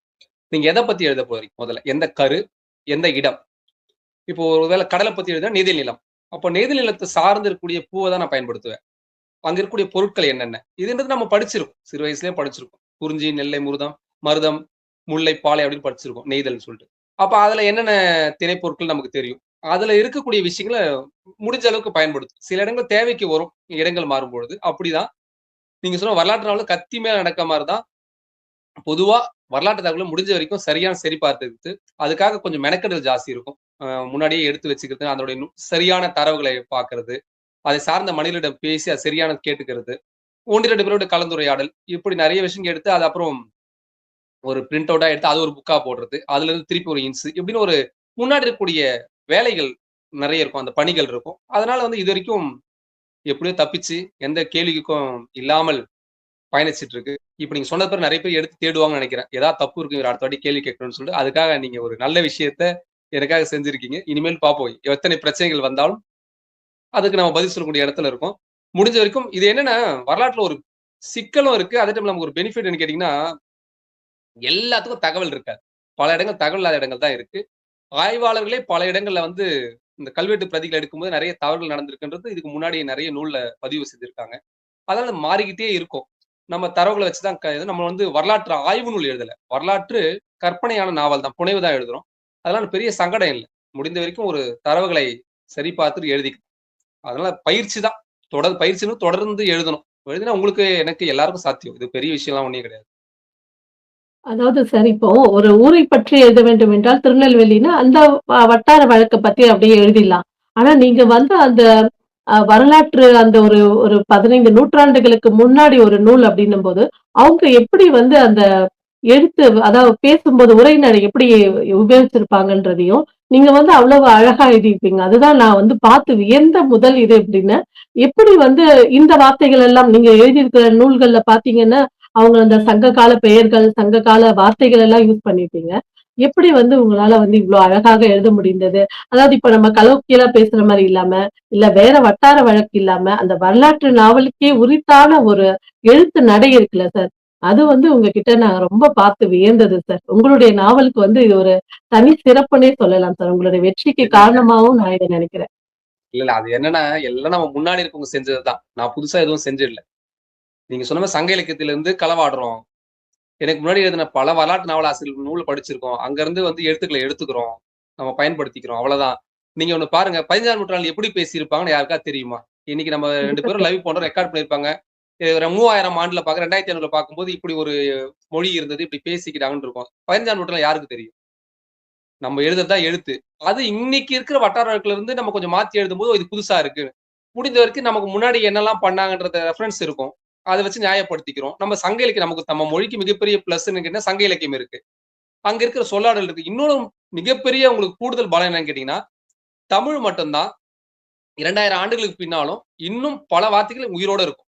நீங்க எத பத்தி எழுத போறீங்க முதல்ல? எந்த கரு? எந்த இடம்? இப்போ ஒருவேள கடல பத்தி எழுதுனா நெய்தல் நிலம். அப்போ நெய்தல் நிலத்த சார்ந்து இருக்கக்கூடிய பூவ தான் நான் பயன்படுத்துவேன். அங்க இருக்கக்கூடிய பொருட்கள் என்னென்ன? இதுன்றது நம்ம படிச்சிருக்கோம். சிறு வயசுலயே படிச்சிருக்கோம். குறிஞ்சி, நெல்லை, மருதம், முல்லை, பாலை அப்படின்னு படிச்சிருக்கோம். நெய்தல்னு சொல்லிட்டு. அப்ப அதுல என்னென்ன திணைப்பொருட்கள் நமக்கு தெரியும். அதுல இருக்கக்கூடிய விஷயங்கள முடிஞ்ச அளவுக்கு பயன்படுத்தும். சில இடங்கள் தேவைக்கு வரும். இடங்கள் மாறும்பொழுது. அப்படிதான் நீங்க சொன்ன வரலாற்று நாவல்ல கத்தி மேல நடக்க மாரி தான் பொதுவா வரலாற்று தகவல முடிஞ்ச வரைக்கும் சரியான சரி பார்த்துக்கிட்டு, அதுக்காக கொஞ்சம் மெனக்கெடல் ஜாஸ்தி இருக்கும். முன்னாடியே எடுத்து வச்சுக்கிறது, அதனுடைய சரியான தரவுகளை பார்க்கிறது, அதை சார்ந்த மனிதர்களிடம் பேசி அது சரியானது கேட்டுக்கிறது. 1, 2 பேரோட கலந்துரையாடல். இப்படி நெறைய விஷயங்கள் எடுத்து, அது அப்புறம் ஒரு பிரிண்ட் அவுட்டா எடுத்து, அது ஒரு புக்கா போடுறது. அதுலருந்து திருப்பி ஒரு இப்படின்னு ஒரு முன்னாடி இருக்கக்கூடிய வேலைகள் நெறைய இருக்கும். அந்த பணிகள் இருக்கும். அதனால வந்து இதுவரைக்கும் எப்படியோ தப்பிச்சு, எந்த கேள்விக்கும் இல்லாமல் பயணிச்சுட்டு இருக்கு. இப்ப நீங்க சொன்னது பிறகு நெறைய பேர் எடுத்து தேடுவாங்கன்னு நெனைக்கிறேன். ஏதாவது தப்பு இருக்கு இவரு அடுத்த வாட்டி கேள்வி கேட்கணும்னு சொல்லிட்டு, அதுக்காக நீங்க ஒரு நல்ல விஷயத்த எனக்காக செஞ்சிருக்கீங்க. இனிமேல் பார்ப்போம். எத்தனை பிரச்சனைகள் வந்தாலும், அதுக்கு நம்ம பதில் சொல்லக்கூடிய இடத்துல இருக்கோம். முடிஞ்ச வரைக்கும் இது என்னன்னா, வரலாற்றுல ஒரு சிக்கலும் இருக்கு. அதே டைம்ல நமக்கு ஒரு பெனிஃபிட் என்னன்னு கேட்டீங்கன்னா, எல்லாத்துக்கும் தகவல் இருக்காது. பல இடங்கள் தகவல் இல்லாத இடங்கள் தான் இருக்கு. ஆய்வாளர்களே பல இடங்கள்ல வந்து இந்த கல்வெட்டு பிரதிகள் எடுக்கும்போது நெறைய தவறுகள் நடந்திருக்குன்றது இதுக்கு முன்னாடி நெறைய நூல்ல பதிவு செஞ்சிருக்காங்க. அதனால மாறிக்கிட்டே இருக்கும். நம்ம தரவுகள வச்சு தான் நம்ம வந்து வரலாற்று ஆய்வு நூல் எழுதல. வரலாற்று கற்பனையான நாவல் தான். புனைவு தான் எழுதுறோம். அதனால பெரிய சங்கடம் இல்ல. முடிந்த வரைக்கும் ஒரு தரவுகளை சரி பார்த்துட்டு எழுதிக்கலாம். அதனால பயிற்சி தான். பயிற்சின்னு தொடர்ந்து எழுதணும். எழுதினா உங்களுக்கு, எனக்கு எல்லாருக்கும் சாத்தியம். இது பெரிய விஷயம்லாம் ஒண்ணும் கிடையாது. அதாவது சார் இப்போ ஒரு ஊரை பற்றி எழுத வேண்டும் என்றால் திருநெல்வேலின்னா, அந்த வட்டார வழக்க பத்தி அப்படியே எழுதிடலாம். ஆனா நீங்க வந்து அந்த வரலாற்று அந்த ஒரு ஒரு 15 நூற்றாண்டுகளுக்கு முன்னாடி ஒரு நூல் அப்படின்னும்போது, அவங்க எப்படி வந்து அந்த எழுத்து அதாவது பேசும்போது உரைநடை எப்படி உபயோகிச்சிருப்பாங்கன்றதையும், நீங்க வந்து அவ்வளவு அழகா எழுதியிருப்பீங்க. அதுதான் நான் வந்து பார்த்து வியந்த முதல் இது எப்படின்னா, எப்படி வந்து இந்த வார்த்தைகள் எல்லாம் நீங்க எழுதியிருக்கிற நூல்கள்ல பார்த்தீங்கன்னா, அவங்க அந்த சங்க கால பெயர்கள், சங்க கால வார்த்தைகள் எல்லாம் யூஸ் பண்ணியிருப்பீங்க. எப்படி வந்து உங்களால வந்து இவ்ளோ அழகாக எழுத முடிந்தது? அதாவது இப்ப நம்ம கலோக்கியலா பேசுற மாரி இல்லாம, இல்ல வேற வட்டார வழக்கு இல்லாம, அந்த வரலாற்று நாவலுக்கே உரித்தான ஒரு எழுத்து நடை இருக்குல்ல சார். அது வந்து உங்ககிட்ட நான் ரொம்ப பார்த்து வியந்தது சார். உங்களுடைய நாவலுக்கு வந்து இது ஒரு தனி சிறப்புன்னே சொல்லலாம் சார். உங்களுடைய வெற்றிக்கு இல்ல, காரணமாவும் நான் இத நெனைக்கிறேன். இல்ல. அது என்னன்னா, எல்லாம் நம்ம முன்னாடி இருக்கவங்க செஞ்சது தான். நான் புதுசா எதுவும் செஞ்சிடல. நீங்க சொன்ன மாரி சங்க இலக்கியத்திலிருந்து களவாடுறோம். எனக்கு முன்னாடி எழுதின பல வரலாற்று நாவல் ஆசிரியர்கள் நூல் படிச்சிருக்கோம். அங்கருந்து வந்து எழுத்துக்கள எடுத்துக்கிறோம். நம்ம பயன்படுத்திக்கிறோம். அவ்வளவுதான். நீங்க ஒண்ணு பாருங்க, 15ஆம் நூற்றாண்டுல எப்படி பேசியிருப்பாங்கன்னு யாருக்காவது தெரியுமா? இன்னைக்கு நம்ம 2 பேரும் லைவ் பண்றோம், ரெக்கார்ட் பண்ணியிருப்பாங்க. ஒரு 3000 ஆண்டுல பார்க்க 2500ல பார்க்கும்போது இப்படி ஒரு மொழி இருந்தது. இப்படி பேசிக்கிறாங்கன்னு இருக்கும். 15ஆம் நூற்றாண்டுல யாருக்கு தெரியும்? நம்ம எழுதுறது தான் எழுத்து. அது இன்னைக்கு இருக்கிற வட்டார வழக்குல இருந்து நம்ம கொஞ்சம் மாத்தி எழுதும்போது, இது புதுசா இருக்கு. முடிந்த வரைக்கும் நமக்கு முன்னாடி என்னெல்லாம் பண்ணாங்கன்றத ரெஃபரன்ஸ் இருக்கும். அத வச்சு நியாயப்படுத்திக்கிறோம். நம்ம சங்க இலக்கியம் நமக்கு நம்ம மொழிக்கு மிகப்பெரிய பிளஸ்ன்னு கேட்டீங்கன்னா, சங்க இலக்கியம் இருக்கு. அங்க இருக்கிற சொல்லாடல் இருக்கு. இன்னொரு மிகப்பெரிய உங்களுக்கு கூடுதல் பலம் என்னன்னு கேட்டீங்கன்னா, தமிழ் மட்டும் தான் 2000 ஆண்டுகளுக்கு பின்னாலும் இன்னும் பல வார்த்தைகள் உயிரோட இருக்கும்.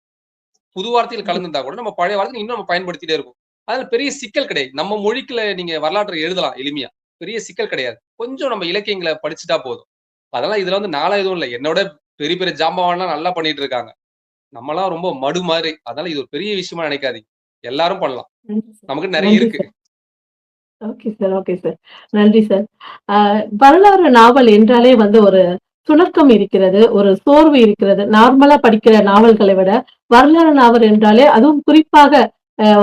புது வார்த்தைகள் கலந்திருந்தா கூட நம்ம பழைய வார்த்தைகள் இன்னும் நம்ம பயன்படுத்திட்டே இருக்கோம். அதுல பெரிய சிக்கல் கிடையாது. நம்ம மொழிக்குள்ள நீங்க வரலாற்றை எழுதலாம் எளிமையா. பெரிய சிக்கல் கிடையாது. கொஞ்சம் நம்ம இலக்கியங்கள படிச்சுட்டா போதும். அதெல்லாம் இதுல வந்து நான்லாம் எதுவும் இல்ல. என்னோட பெரிய பெரிய ஜாம்பவான்லாம் நல்லா பண்ணிட்டு இருக்காங்க. நம்மலாம் ரொம்ப மடு மாரி. அதனால இது ஒரு பெரிய விஷயமா நினைக்காதீங்க. எல்லாரும் பண்ணலாம். நன்றி சார். நமக்கு நெறைய நன்றி இருக்கு. Sir. Okay sir, okay sir. நன்றி சார். அ வரலாறு நாவல் என்றாலே வந்து ஒரு சுணக்கம் இருக்கிறது, ஒரு சோர்வு இருக்கிறது. நார்மலா படிக்கிற நாவல்களை விட, வரலாறு நாவல் என்றாலே அதுவும் குறிப்பாக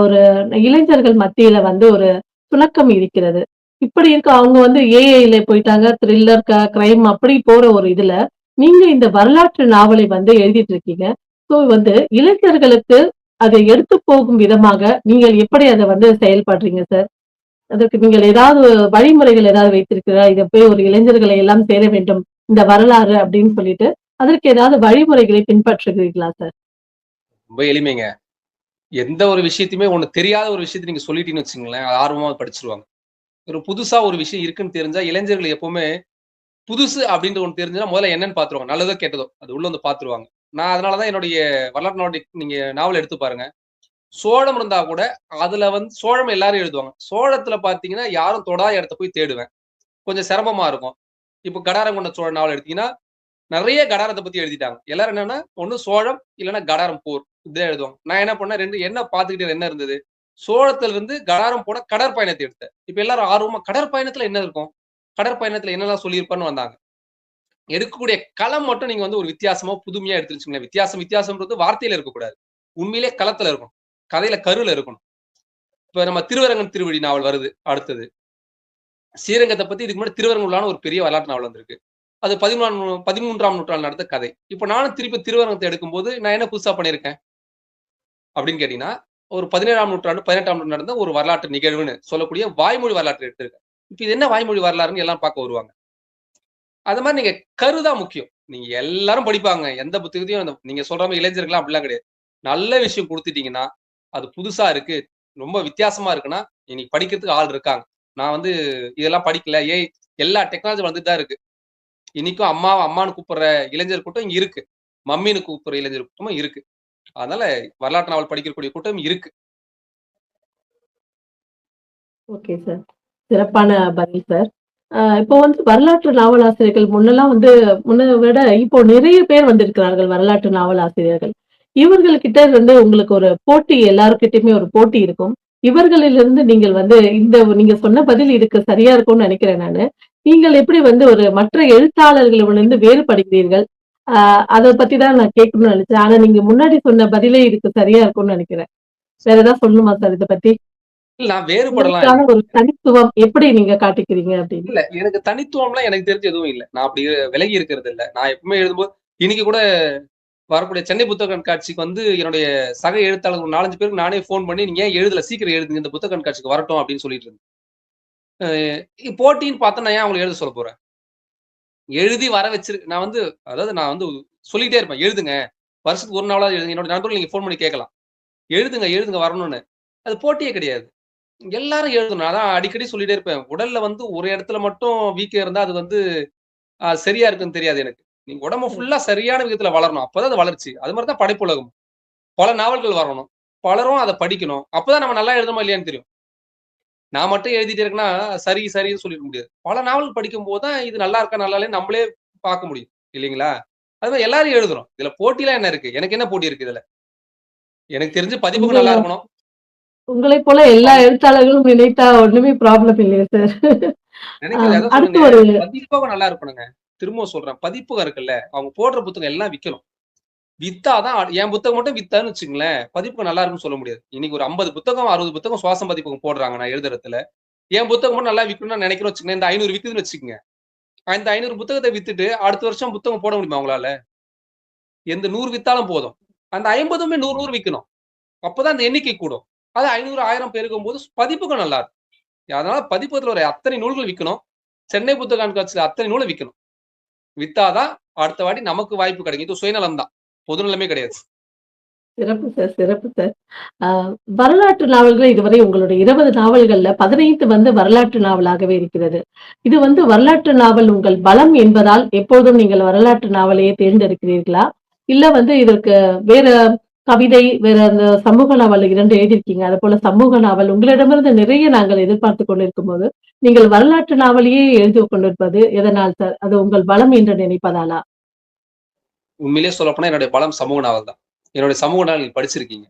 ஒரு இளைஞர்கள் மத்தியில வந்து ஒரு சுணக்கம் இருக்கிறது. இப்படி இருக்க அவங்க வந்து ஏஐல போயிட்டாங்க. த்ரில்லர், கிரைம் அப்படி போற ஒரு இதுல, நீங்க இந்த வரலாற்று நாவலை வந்து எழுதிட்டு இருக்கீங்க. ஸோ வந்து இளைஞர்களுக்கு அதை எடுத்து போகும் விதமாக நீங்கள் எப்படி அத வந்து செயல்படுறீங்க சார்? அதற்கு நீங்கள் ஏதாவது வழிமுறைகள் ஏதாவது வைத்திருக்கிறீர்களா? இத போய் ஒரு இளைஞர்களை எல்லாம் சேர வேண்டும். இந்த வரலாறு அப்படின்னு சொல்லிட்டு, அதற்கு ஏதாவது வழிமுறைகளை பின்பற்றுகிறீர்களா சார்? ரொம்ப எளிமைங்க. எந்த ஒரு விஷயத்தையுமே ஒண்ணு தெரியாத ஒரு விஷயத்த நீங்க சொல்லிட்டீங்கன்னு வச்சுக்கங்களேன், அது ஆர்வமா படிச்சுருவாங்க. ஒரு புதுசா ஒரு விஷயம் இருக்குன்னு தெரிஞ்சா இளைஞர்கள் எப்பவுமே புதுசு அப்படின்ற ஒண்ணு தெரிஞ்சுன்னா முதல்ல என்னன்னு பாத்துருவாங்க. நல்லதோ, கெட்டதோ. அது உள்ள வந்து பாத்துருவாங்க. நான் அதனால தான் என்னுடைய வரலாற்று நாவல் நீங்க நாவல் எடுத்து பாருங்க. சோழம் இருந்தா கூட, அதுல வந்து சோழம் எல்லாரும் எழுதுவாங்க. சோழத்துல பாத்தீங்கன்னா, யாரும் தொடாத இடத்த போய் தேடுவேன். கொஞ்சம் சிரமமா இருக்கும். இப்ப கடாரம் கொண்ட சோழன் நாவல் எடுத்தீங்கன்னா, நெறைய கடாரத்த பத்தி எழுதிட்டாங்க. எல்லாரும் என்னன்னா, ஒண்ணு சோழம், இல்லன்னா கடாரம் போர். இதான் எழுதுவாங்க. நான் என்ன பண்ணேன், 2 என்ன பாத்துக்கிட்டு என்ன இருந்தது? சோழத்துல இருந்து கடாரம் போன கடற்பயணத்த எடுத்தேன். இப்ப எல்லாரும் ஆர்வமா கடற்பயணத்துல என்ன இருக்கும்? கடற்பயணத்துல என்னலாம் சொல்லியிருப்பார்ன்னு வந்தாங்க. எடுக்கக்கூடிய களம் மட்டும் நீங்க வந்து ஒரு வித்தியாசமா, புதுமையா எடுத்து வச்சுக்கங்களேன். வித்தியாசம்ன்றது வார்த்தையில இருக்கக்கூடாது. உண்மையிலே களத்துல இருக்கணும். கதையில கருல இருக்கணும். இப்ப நம்ம திருவரங்கன் திருவடி நாவல் வருது அடுத்தது. ஸ்ரீரங்கத்த பத்தி இதுக்கு முன்னாடி திருவரங்குள்ளான ஒரு பெரிய வரலாற்று நாவல் வந்திருக்கு. அது 13ஆம் நூற்றாண்டு நடந்த கதை. இப்ப நானும் திருப்பி திருவரங்கத்த எடுக்கும்போது, நான் என்ன புதுசா பண்ணியிருக்கேன்? அப்படின்னு கேட்டீங்கன்னா, ஒரு 17ஆம் நூற்றாண்டு, 18ஆம் நூற்றாண்டு நடந்த ஒரு வரலாற்று நிகழ்வுன்னு சொல்லக்கூடிய வாய்மொழி வரலாற்று எடுத்திருக்கேன். இப்ப இது என்ன வாய்மொழி வரலாறுன்னு எல்லாம் பார்க்க வருவாங்க. அது மாரி நீங்க கரு தான் முக்கியம். நீங்க எல்லாரும் படிப்பாங்க. எந்த புத்தகத்தையும் நீங்க சொல்ற மாரி இளைஞர்கள்லாம் அப்படிலாம் கிடையாது. நல்ல விஷயம் குடுத்துட்டீங்கன்னா, அது புதுசா இருக்கு, ரொம்ப வித்தியாசமா இருக்குன்னா, இன்னைக்கு படிக்கிறதுக்கு ஆள் இருக்காங்க. நான் வந்து இதெல்லாம் படிக்கல. எல்லா டெக்னாலஜி வந்துட்டு தான் இருக்கு. இன்னைக்கும் அம்மாவ அம்மான்னு கூப்பிடுற இளைஞர் கூட்டம் இங்க இருக்கு. மம்மின்னு கூப்பிடுற இளைஞர் கூட்டமும் இருக்கு. அதனால வரலாற்று நாவல் படிக்கக்கூடிய கூட்டம் இருக்கு. Okay sir. சிறப்பான பதில் சார். இப்போ வந்து வரலாற்று நாவலாசிரியர்கள் முன்னலாம் வந்து முன்ன விட இப்போ நிறைய பேர் வந்திருக்கிறார்கள் வரலாற்று நாவலாசிரியர்கள். இவர்கள்கிட்ட இருந்து உங்களுக்கு ஒரு போட்டி எல்லார்கிட்டயுமே ஒரு போட்டி இருக்கும். இவர்களிலிருந்து நீங்கள் வந்து நீங்க சொன்ன பதில் இதுக்கு சரியா இருக்கும்னு நெனைக்கிறேன் நானு. நீங்கள் எப்படி வந்து ஒரு மற்ற எழுத்தாளர்களிடமிருந்து வேறுபடுகிறீர்கள்? அ அத பத்தி தான் நான் கேட்கணும்னு நெனச்சேன். ஆனா நீங்க முன்னாடி சொன்ன பதிலே இதுக்கு சரியா இருக்கும்னு நெனைக்கிறேன். வேற ஏதாவது சொல்லணுமா சார் இத பத்தி? இல்ல நான் வேறுபடலாம் உங்களுக்கான இல்ல. ஒரு தனித்துவம் எப்படி நீங்க காட்டிக்கிறீங்க அப்படின்னு? இல்ல எனக்கு தனித்துவம்லாம் எனக்கு தெரிஞ்சு எதுவும் இல்ல. நான் அப்படி விலகி இருக்கிறது இல்ல. நான் எப்பவுமே எழுதும்போது இன்னைக்கு கூட வரக்கூடிய சென்னை புத்தக கண்காட்சிக்கு வந்து என்னுடைய சக எழுத்தாளர்கள் 4, 5 பேருக்கு நானே ஃபோன் பண்ணி, "நீங்க ஏன் எழுதல? சீக்கிரம் எழுதுங்க. இந்த புத்தக கண்காட்சிக்கு வரட்டும்." அப்படின்னு சொல்லிட்டு இருந்தேன். போட்டின்னு பார்த்தா நான் ஏன் அவங்கள எழுத சொல்லப் போறேன்? எழுதி வர நான் வந்து நான் வந்து சொல்லிட்டே இருப்பேன். எழுதுங்க. வருஷத்துக்கு 1 நாளாவது எழுதுங்க. என்னோட நண்பர்கள் நீங்க ஃபோன் பண்ணி கேட்கலாம். எழுதுங்க, எழுதுங்க வரணும்னு. அது போட்டியே கிடையாது. எல்லாரும் எழுதணும். அதான் அடிக்கடி சொல்லிட்டே இருப்பேன். உடல்ல வந்து ஒரு இடத்துல மட்டும் வீக்கம் இருந்தா அது வந்து சரியா இருக்குன்னு தெரியாது எனக்கு. நீங்க உடம்பு ம். ஃபுல்லா சரியான விதத்துல வளரணும். அப்பதான் அது வளர்ச்சி. அது மாரி தான் படைப்புலகம். பல நாவல்கள் வரணும். பலரும் அத படிக்கணும். அப்பதான் நம்ம நல்லா எழுதுறோமா இல்லையான்னு தெரியும். நான் மட்டும் எழுதிட்டே இருக்கேன்னா, சரி, சரின்னு சொல்லிட முடியாது. பல நாவல் படிக்கும்போது தான் இது நல்லா இருக்கா, நல்லா இல்லையான்னு நம்மளே பார்க்க முடியும். இல்லைங்களா? அது மாரி எல்லாரும் எழுதுறோம். இதுல போட்டிலாம் என்ன இருக்கு? எனக்கு என்ன போட்டி இருக்கு இதுல? எனக்கு தெரிஞ்சு பதிப்புக்கும் உங்கள நல்லா இருக்கணும். உங்களைப் போல எல்லா படி எழுத்தாளர்களும் நினைத்தா ஒண்ணுமே ப்ராப்ளம் இல்லையே சார். நினைக்கிறது அதான் அடுத்து சொன்னேனே, ஒரு பதிப்பகம் நல்லா இருக்கணுங்க. திரும்பவும் சொல்றேன். பதிப்பகம் இருக்குல்ல, அவங்க போடுற புத்தகம் எல்லாம் விக்கணும். வித்தா தான் என் புத்தகம் மட்டும் வித்தான்னு வச்சுக்கங்களேன், பதிப்பு நல்லா இருக்குன்னு சொல்ல முடியாது. இன்னைக்கு ஒரு 50 புத்தகம், 60 புத்தகம் சுவாசம் பதிப்பகம் போடுறாங்க நான் எழுதுறதுல. என் புத்தகம் மட்டும் நல்லா விக்கணும்னு நினைக்கிறேன்னு வச்சுக்கங்களேன், இந்த 500 விக்குதுன்னு வச்சுக்கங்க. இந்த 500 புத்தகத்த வித்துட்டு அடுத்த வருஷம் புத்தகம் போட முடியுமா உங்களால? எந்த 100 வித்தாலும் போதும். அந்த 50மே 100, 100 விக்கணும். அப்பதான் அந்த எண்ணிக்கை கூடும். அது 500, 1000 பெருகும்போது பதிப்புகம் நல்லா இருக்கும். அதனால பதிப்பகத்துல வர அத்தனை நூல்கள் விக்கணும். சென்னை புத்தக கண்காட்சியில அத்தனை நூலும் விக்கணும். வித்தா தான் அடுத்த வாட்டி நமக்கு வாய்ப்பு கிடைக்கும். இது சுயநலம் தான். பொது நலமே கிடையாது. சிறப்பு சார், சிறப்பு சார். அ வரலாற்று நாவல்கள் இதுவரை உங்களுடைய 20 நாவல்கள்ல 15 வந்து வரலாற்று நாவலாகவே இருக்கிறது. இது வந்து வரலாற்று நாவல் உங்கள் பலம் என்பதால் எப்போதும் நீங்கள் வரலாற்று நாவலையே தேர்ந்தெடுக்கிறீர்களா? இல்ல வந்து இதற்கு வேற கவிதை, வேற அந்த சமூக நாவல் 2 எழுதியிருக்கீங்க. அதுபோல சமூக நாவல் உங்களிடமிருந்து நிறைய நாங்கள் எதிர்பார்த்துக் கொண்டிருக்கும்போது, நீங்கள் வரலாற்று நாவலையே எழுதிக் கொண்டிருப்பது எதனால் சார்? அது உங்கள் பலம் என்று நினைப்பதாலா? உண்மையிலேயே சொல்லப்போனா என்னுடைய பலம் சமூக நாவல் தான். என்னுடைய சமூக நாவல் நீங்க படிச்சிருக்கீங்க.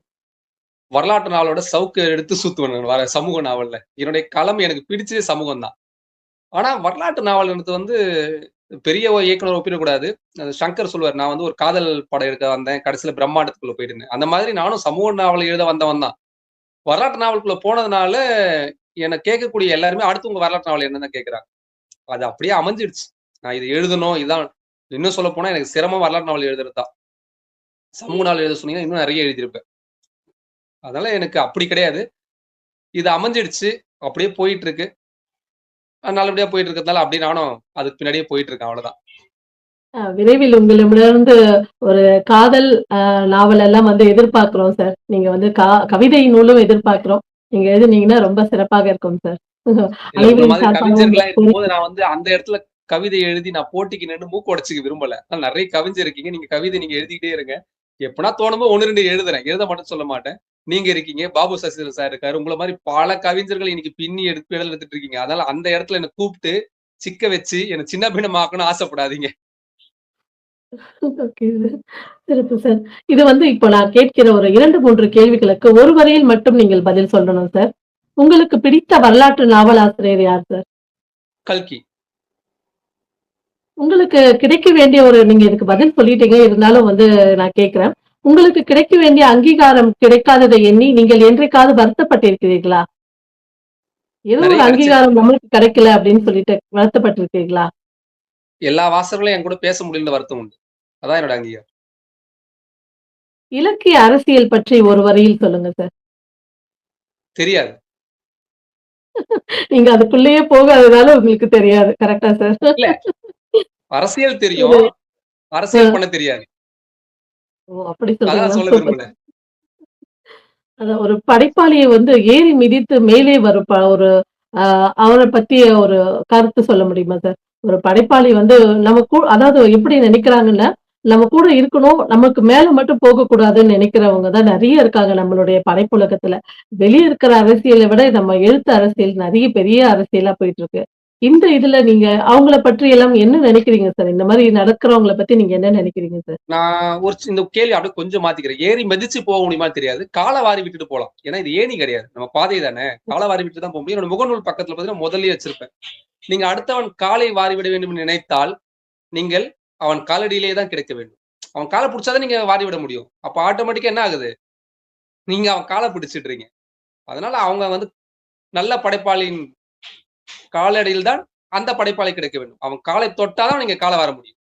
வரலாற்று நாவலோட சவுக்கு எடுத்து சுத்துவேன் நான் சமூக நாவல்ல. என்னுடைய களம் எனக்கு பிடிச்சதே சமூகம் தான். ஆனா வரலாற்று நாவல்ன்றது வந்து பெரிய ஒரு இயக்குனர் ஒப்பிடக்கூடாது. அது சங்கர் சொல்லுவாரு, "நான் வந்து ஒரு காதல் படம் எடுக்க வந்தேன். கடைசியில பிரம்மாண்டத்துக்குள்ள போயிட்டேன்னு." அந்த மாதிரி நானும் சமூக நாவல் எழுத வந்தவன் தான். வரலாற்று நாவலுக்குள்ள போனதுனால, என்ன கேட்கக்கூடிய எல்லாருமே அடுத்து உங்க வரலாற்று நாவல் என்னன்னு தான் கேட்கறாங்க. அது அப்படியே அமைஞ்சிடுச்சு. நான் இத எழுதணும். இதான் இன்னும் சொல்லப்போனா எனக்கு சிரமம் வரலாற்று நாவல் எழுதுறது தான். சமூக நாவல் எழுத சொன்னீங்கன்னா, இன்னும் நெறைய எழுதியிருப்பேன். அதனால எனக்கு அப்படி கிடையாது. இது அமைஞ்சிடுச்சு. அப்படியே போயிட்டு இருக்கு. நல்லபடியா போயிட்டு இருக்கிறதுனால அப்படியே நானும் அதுக்கு பின்னாடியே போயிட்டு இருக்கேன். அவ்வளவுதான். விரைவில் உங்களிடமிருந்து ஒரு காதல் நாவல் எல்லாம் வந்து எதிர்பார்க்கிறோம் சார். நீங்க வந்து கவிதை நூலும் எதிர்பார்க்கிறோம். நீங்க எழுதுனீங்கன்னா ரொம்ப சிறப்பாக இருக்கும் சார். இல்ல உங்கள அனைவரின் மாதிரி சார்பாக கவிஞர்கள்லாம் உங்களுக்கு இருக்கும்போது நான் வந்து அந்த இடத்துல கவிதை எழுதி நான் போட்டிக்கு நின்னு மூக்கு உடைச்சுக்க விரும்பல. ஆனா நெறைய கவிஞர் இருக்கீங்க. நீங்க கவிதை நீங்க எழுதிக்கிட்டே இருங்க. எப்பனா தோணும்போது 1, 2 எழுதுறேன். எழுத மாட்டேன்னு சொல்ல மாட்டேன். நீங்க இருக்கீங்க. பாபு சசிதரன் சார் இருக்காரு. உங்கள மாரி பல கவிஞர்கள் இன்னைக்கு பின்னி எடுத்து பெடல் எடுத்துட்டு இருக்கீங்க. அதனால அந்த இடத்துல என்ன கூப்ட்டு, சிக்க வச்சு, என்ன சின்ன பின்னமாக்கணும்னு ஆசைப்படாதீங்க. ஓகே. சிறப்பு சார். இது வந்து இப்போ நான் கேட்கிற ஒரு 2, 3 கேள்விகளுக்கு ஒரு வரியில் மட்டும் நீங்கள் பதில் சொல்லணும் சார். உங்களுக்கு பிடித்த வரலாற்று நாவலாசிரியர் யார் சார்? கல்கி. உங்களுக்கு கிடைக்க வேண்டிய ஒரு நீங்க இதுக்கு பதில் சொல்லிட்டீங்க. இருந்தாலும் வந்து நான் கேட்கிறேன். உங்களுக்கு கிடைக்க வேண்டிய அங்கீகாரம் கிடைக்காததை எண்ணி நீங்கள் என்றைக்காவது வருத்தப்பட்டிருக்கிறீர்களா? ஏதோ நெறைய ஒரு கிடைச்சிருக்கு. அங்கீகாரம் நம்மளுக்கு கிடைக்கல அப்படின்னு சொல்லிட்டு வருத்தப்பட்டிருக்கீங்களா? எல்லா வாசகர்களும் என் கூட பேச முடியலன்னு வருத்தம் உண்டு. அதான் என்னோட அங்கீகாரம். இலக்கிய அரசியல் பற்றி ஒரு வரியில் சொல்லுங்க சார். தெரியாது. நீங்க அதுக்குள்ளேயே போகாததால உங்களுக்கு தெரியாது. கரெக்ட்டா சார்? இல்ல அரசியல் இது தெரியும். அரசியல் அ பண்ண தெரியாது. ஓ! அப்படி அதான் சொல்றீங்களா? சொல்ல சூப்பர். விரும்புனேன். அதான் ஒரு படைப்பாளிய வந்து ஏறி மிதித்து மேலே வரும் ஒரு அ அவர பத்திய ஒரு கருத்து சொல்ல முடியுமா சார்? ஒரு படைப்பாளி வந்து நம்ம அதாவது எப்படி நினைக்கிறாங்கன்னா, நம்ம கூட இருக்கணும். நமக்கு மேல மட்டும் போகக்கூடாதுன்னு நினைக்கிறவங்க தான் நெறைய இருக்காங்க நம்மளுடைய படைப்புலகத்துல. வெளிய இருக்கிற அரசியல விட நம்ம எழுத்து அரசியல் நெறைய பெரிய அரசியலா போயிட்டு இருக்கு. இந்த இதுல நீங்க அவங்கள பற்றி எல்லாம் என்ன நினைக்கிறீங்க சார்? இந்த மாரி நடக்கிறவங்கள பத்தி நீங்க என்ன நினைக்கிறீங்க சார்? நான் ஒரு இந்த கேள்வி அப்படியே கொஞ்சம் மாத்திக்கிறேன். ஏறி மிதிச்சு போக முடியுமான்னு தெரியாது. கால வாரி விட்டுட்டு போலாம். ஏன்னா இது ஏணி கிடையாது. நம்ம பாதை தானே. கால வாரி விட்டு தான் போக முடியும். என்னோட முகநூல் பக்கத்துல பார்த்தீங்கன்னா, முதல்லயே வச்சிருப்பேன். நீங்க அடுத்தவன் காலை வாரி விட வேண்டும் என்று நினைத்தால், நீங்கள் அவன் காலடியிலே தான் கிடக்க வேண்டும். அவன் கால புடிச்சா தான் நீங்க வாரி விட முடியும். அப்ப ஆட்டோமேட்டிக்கா என்ன ஆகுது? நீங்க அவன் கால பிடிச்சிடுறீங்க. அதனால அவங்க வந்து நல்ல படைப்பாளியின் காலடியில் தான் அந்த படைப்பாளி கிடைக்க வேண்டும். அவன் காலை தொட்டா தான் நீங்க கால வார முடியும்.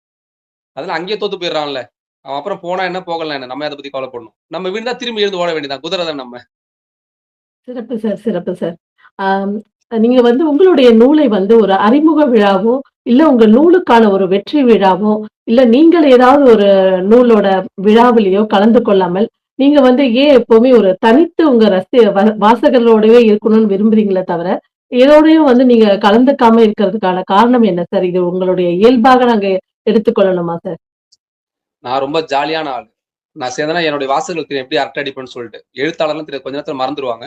அதனால அங்கேயே தோத்து போயிடுறான்ல. அவன் அப்புறம் போனா என்ன, போகலனா என்ன? நம்ம அத பத்தி கவலைப்படணும். நம்ம விழுந்தா திரும்பி எழுந்து ஓட வேண்டியது தான். குதிரை தான் நம்ம. சிறப்பு சார், சிறப்பு சார். ஆம், நீங்க வந்து உங்களுடைய நூலை வந்து ஒரு அறிமுக விழாவோ, இல்ல உங்க நூலுக்கான ஒரு வெற்றி விழாவோ, இல்ல நீங்கள் ஏதாவது ஒரு நூலோட விழாவிலயோ கலந்து கொள்ளாமல், நீங்க வந்து ஏன் எப்பவுமே ஒரு தனித்து உங்க வாசகர்களோடவே இருக்கணும்னு விரும்புறீங்களே தவிர, எதோடயும் வந்து நீங்க கலந்துக்காம இருக்கிறதுக்கான காரணம் என்ன சார்? இது உங்களுடைய இயல்பாக நாங்க எடுத்துக்கொள்ளணுமா சார்? நான் ரொம்ப ஜாலியான ஆளு. நான் சேர்ந்தேன்னா என்னுடைய வாசகர்களுக்கு தெரியும் எப்படி அரட்டை அடிப்பேன்னு சொல்லிட்டு. எழுத்தாளர்லாம் தெரியாது. கொஞ்ச நேரத்துல மறந்துருவாங்க.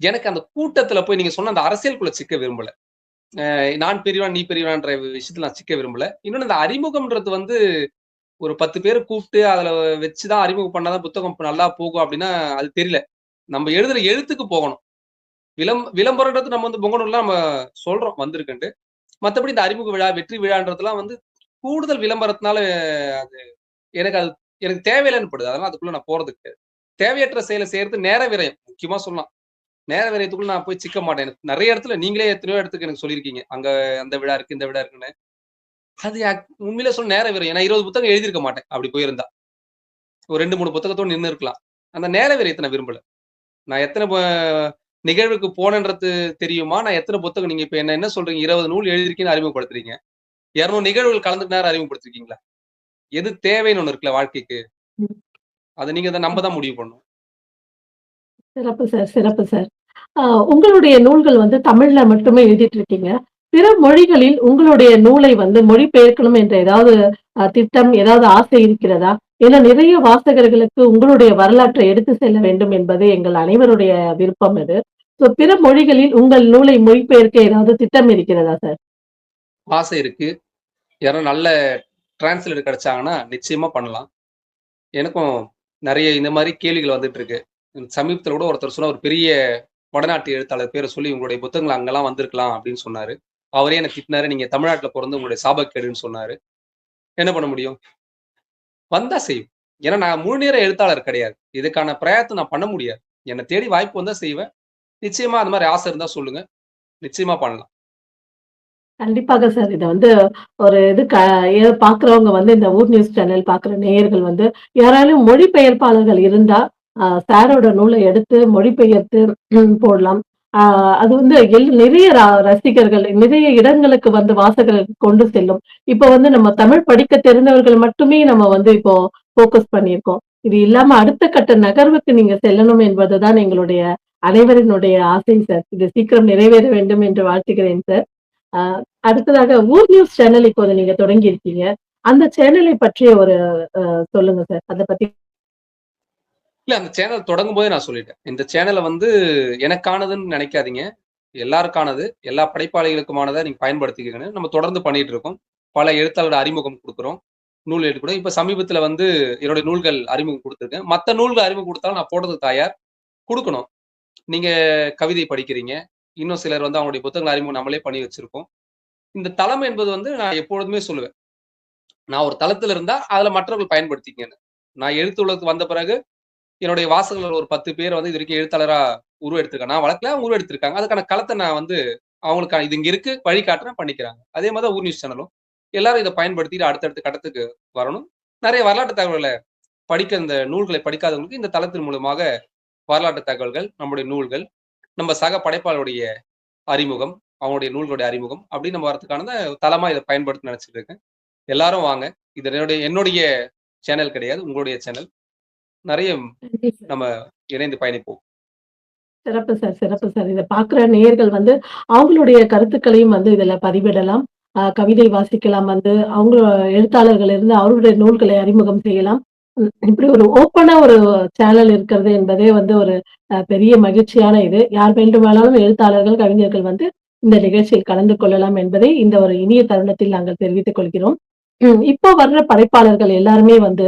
எனக்கு அந்த கூட்டத்துல போய் நீங்க சொன்ன அந்த அரசியலுக்குள்ள சிக்க விரும்பல. நான் பெரியவன், நீ பெரியவன்ற விஷயத்துல நான் சிக்க விரும்பல. இன்னொன்னு இந்த அறிமுகம்ன்றது வந்து ஒரு 10 பேர கூப்ட்டு அதுல வச்சு தான் அறிமுகம் பண்ணா தான் புத்தகம் நல்லா போகும் அப்டின்னா, அது தெரியல. நம்ம எழுதுற எழுத்துக்கு போகணும். விளம்பரம்ன்றது நம்ம வந்து முகநூல்ல நம்ம சொல்றோம் வந்திருக்குன்ட்டு. மத்தபடி இந்த அறிமுக விழா, வெற்றி விழான்றதெல்லாம் வந்து கூடுதல் விளம்பரத்தினால அது எனக்கு அது எனக்கு தேவையில்லன்னு படுது. அதனால அதுக்குள்ள நான் போறது கிடையாது. தேவையற்ற செயல செய்யறது நேர விரயம். முக்கியமா சொல்லலாம். நேர விரயத்துக்குள்ள நான் போய் சிக்க மாட்டேன். எனக்கு நெறைய இடத்துல நீங்களே எத்தனையோ இடத்துக்கு எனக்கு சொல்லியிருக்கீங்க. அங்க அந்த விழா இருக்கு, இந்த விழா இருக்குன்னு. அது உண்மையிலே சொல்ல நேர விரயம். நான் 20 புத்தகம் எழுதியிருக்க மாட்டேன். அப்படி போயிருந்தா. ஒரு 2, 3 புத்தகத்தோட நின்னு இருக்கலாம். அந்த நேர விரயத்த நான் விரும்பல. நான் எத்தன நிகழ்வுக்கு போனேன்றது தெரியுமா? நான் எத்தன புத்தகம் நீங்க இப்ப என்ன சொல்றீங்க? 20 நூல் எழுதியிருக்கேன்னு அறிமுகப்படுத்துறீங்க. 200 நிகழ்வுகள் கலந்துட்டு நேரம் அறிமுகப்படுத்திருக்கீங்களா? எது தேவைன்னு ஒண்ணு இருக்குல்ல வாழ்க்கைக்கு. ம். அத நீங்க தான் நம்ம தான் முடிவு பண்ணணும். சிறப்பு சார், சிறப்பு சார். ஆ உங்களுடைய நூல்கள் வந்து தமிழ்ல மட்டுமே எழுதிட்டு இருக்கீங்க. பிற மொழிகளில் உங்களுடைய நூலை வந்து மொழிபெயர்க்கணும் என்ற ஏதாவது திட்டம், ஏதாவது ஆசை இருக்கிறதா? ஏன்னா நிறைய வாசகர்களுக்கு உங்களுடைய வரலாற்றை எடுத்து செல்ல வேண்டும் என்பது எங்கள் அனைவருடைய விருப்பம் இது. பிற மொழிகளில் உங்கள் நூலை மொழிபெயர்க்க ஏதாவது திட்டம் இருக்கிறதா சார்? ஆசை இருக்கு. யாரும் நல்ல டிரான்ஸ்லேட்டர் கிடைச்சாங்கன்னா, நிச்சயமா பண்ணலாம். எனக்கும் நெறைய இந்த மாரி கேள்விகள் வந்துட்டு இருக்கு. சமீபத்தில கூட ஒருத்தர் சொன்னார், ஒரு பெரிய வடநாட்டு எழுத்தாளர் பேர சொல்லி, "உங்களுடைய புத்தகங்கள் அங்கலாம் வந்திருக்கலாம்" அப்படின்னு சொன்னாரு. அவரே என்ன திட்டினாரு. "நீங்க தமிழ்நாட்டுல பொறந்து உங்களுடைய சாபக்கேடுன்னு" சொன்னாரு. என்ன பண்ண முடியும்? வந்தா செய்வேன். ஏன்னா நான் முழு நேர எழுத்தாளர் கிடையாது. இதுக்கான பிரயத்னம் நான் பண்ண முடியாது. என்ன தேடி வாய்ப்பு வந்தா செய்வேன். நிச்சயமா அந்த மாரி ஆசை இருந்தா சொல்லுங்க. நிச்சயமா பண்ணலாம். கண்டிப்பாக சார். இத வந்து ஒரு இது பார்க்குறவங்க வந்து இந்த ஊர் நியூஸ் சேனல் பார்க்குற நேயர்கள் வந்து யாராலும் மொழிபெயர்ப்பாளர்கள் இருந்தா, சாரோட நூல எடுத்து மொழிபெயர்த்து போடலாம். ஆ அது வந்து நிறைய ரசிகர்கள், நிறைய இடங்களுக்கு வந்து வாசகர்களுக்கு கொண்டு செல்லும். இப்ப வந்து நம்ம தமிழ் படிக்க தெரிந்தவர்கள் மட்டுமே நம்ம வந்து இப்போ ஃபோக்கஸ் பண்ணியிருக்கோம். இது இல்லாம அடுத்த கட்ட நகர்வுக்கு நீங்க செல்லணும் என்பதுதான் எங்களுடைய அனைவரினுடைய ஆசை சார். இது சீக்கிரம் நிறைவேற வேண்டும் என்று வாழ்த்துகிறேன் சார். அ அடுத்ததாக ஊர் நியூஸ் சேனல் இப்போது நீங்க தொடங்கி இருக்கீங்க. அந்த சேனலை பற்றிய ஒரு சொல்லுங்க சார். அத பத்தி. இல்ல அந்த சேனல் தொடங்கும்போதே நான் சொல்லிட்டேன். இந்த சேனல வந்து எனக்கானதுன்னு நினைக்காதீங்க. எல்லாருக்கானது. எல்லா படைப்பாளிகளுக்குமானத நீங்க பயன்படுத்திக்கங்கன்னு நம்ம தொடர்ந்து பண்ணிட்டு இருக்கோம். பல எழுத்தாளரோட அறிமுகம் குடுக்குறோம். நூல் எழுதிக்கூட இப்ப சமீபத்தில வந்து என்னுடைய நூல்கள் அறிமுகம் குடுத்துருக்கேன். மத்த நூல்கள் அறிமுகம் குடுத்தாலும் நான் போடுறதுக்கு தயார். குடுக்கணும். நீங்க கவிதை படிக்கிறீங்க. இன்னும் சிலர் வந்து அவங்களுடைய புத்தகங்கள் அறிமுகம் நம்மளே பண்ணி வச்சிருக்கோம். இந்த தளம் என்பது வந்து நான் எப்பொழுதுமே சொல்லுவேன். நான் ஒரு தளத்தில இருந்தா, அதுல மற்றவர்கள் பயன்படுத்திக்கங்கன்னு. நான் எழுத்து உலகத்துக்கு வந்த பிறகு என்னுடைய வாசகர்கள் ஒரு 10 பேர் வந்து இதுவரைக்கும் எழுத்தாளரா உருவெடுத்திருக்காங்க. நான் வளர்க்கல, அவங்க உருவெடுத்திருக்காங்க. அதுக்கான களத்த நான் வந்து அவங்களுக்கான இது இங்க இருக்கு, வழிகாட்டுறேன் பண்ணிக்கிறாங்க. அதே மாரி தான் ஊர் நியூஸ் சேனலும். எல்லாரும் இத பயன்படுத்திட்டு அடுத்தடுத்த கட்டத்துக்கு வரணும். நெறைய வரலாற்று தகவல்கள படிக்க இந்த நூல்களை படிக்காதவங்களுக்கு இந்த தளத்தின் மூலமாக வரலாற்று தகவல்கள், நம்முடைய நூல்கள், நம்ம சக படைப்பாளருடைய அறிமுகம், அவங்களுடைய நூல்களுடைய அறிமுகம், அப்படின்னு நம்ம வரதுக்கான தளமா இத பயன்படுத்த நெனச்சுட்டு இருக்கேன். எல்லாரும் வாங்க. இது என்னுடைய என்னுடைய சேனல் கிடையாது. உங்களுடைய சேனல். நெறைய நன்றி சார். நம்ம இணைந்து பயணிப்போம். சிறப்பு சார், சிறப்பு சார். இத பார்க்குற நேயர்கள் வந்து அவங்களுடைய கருத்துக்களையும் வந்து இதுல பதிவிடலாம். கவிதை வாசிக்கலாம் வந்து, அவங்க எழுத்தாளர்கள் இருந்து அவர்களுடைய நூல்களை அறிமுகம் செய்யலாம். இப்படி ஒரு ஓப்பனா ஒரு சேனல் இருக்கிறது என்பதே வந்து ஒரு பெரிய மகிழ்ச்சியான இது. யார் வேண்டுமானாலும் எழுத்தாளர்கள், கவிஞர்கள் வந்து இந்த நிகழ்ச்சியில் கலந்து கொள்ளலாம் என்பதை இந்த ஒரு இனிய தருணத்தில் நாங்கள் தெரிவித்துக் கொள்கிறோம். இப்போ வர்ற படைப்பாளர்கள் எல்லாருமே வந்து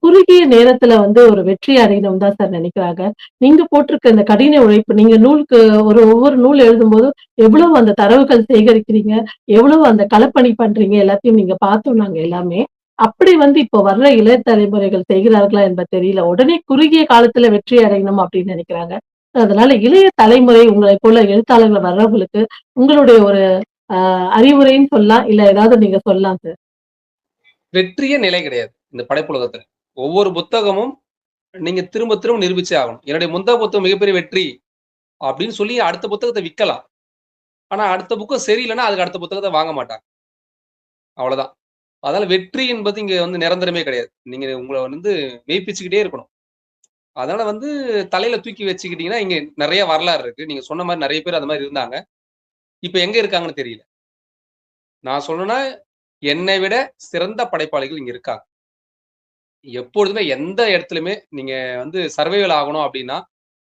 குறுகிய நேரத்துல வந்து ஒரு வெற்றி அடையணும்னு தான் சார் நினைக்கிறாங்க. நீங்க போட்டிருக்க இந்த கடின உழைப்பு, நீங்க நூலுக்கு ஒவ்வொரு நூல் எழுதும்போதும் எவ்வளவு அந்த தரவுகள் சேகரிக்கிறீங்க, எவ்வளவு அந்த களப்பணி பண்றீங்க எல்லாத்தையும் நீங்க பார்த்தோம் நாங்க எல்லாமே. அப்படி வந்து இப்போ வர்ற இளைய தலைமுறைகள் செய்கிறார்களா என்பது தெரியல. உடனே குறுகிய காலத்துல வெற்றி அடையணும் அப்படின்னு நினைக்கிறாங்க. அதனால இளைய தலைமுறை உங்களைப் போல எழுத்தாளர்கள் வர்றவங்களுக்கு உங்களுடைய ஒரு அ அறிவுரைன்னு சொல்லலாம். இல்ல ஏதாவது நீங்க சொல்லலாம் சார். வெற்றியே நிலை கிடையாது. இந்த படைப்புலகத்துல. ஒவ்வொரு புத்தகமும் நீங்க திரும்ப திரும்ப நிரூபிச்சே ஆகணும். என்னுடைய முந்தைய புத்தகம் மிகப்பெரிய வெற்றி அப்படின்னு சொல்லி அடுத்த புத்தகத்த விக்கலாம். ஆனா அடுத்த புக்கம் சரியில்லன்னா, அதுக்கு அடுத்த புத்தகத்த வாங்க மாட்டாங்க. அவ்வளதான். அதனால வெற்றி என்பது இங்க வந்து நிரந்தரமே கிடையாது. நீங்க உங்கள வந்து மெய்ப்பிச்சுக்கிட்டே இருக்கணும். அதனால வந்து தலையில தூக்கி வச்சுக்கிட்டீங்கன்னா, இங்க நெறைய வரலாறு இருக்கு. நீங்க சொன்ன மாரி நெறைய பேர் அந்த மாரி இருந்தாங்க. இப்ப எங்க இருக்காங்கன்னு தெரியல. நான் சொல்லணும்னா, என்னை விட சிறந்த படைப்பாளிகள் இங்க இருக்காங்க. எப்பொழுதுமே எந்த இடத்துலயுமே நீங்க வந்து சர்வைவல் ஆகணும் அப்டின்னா,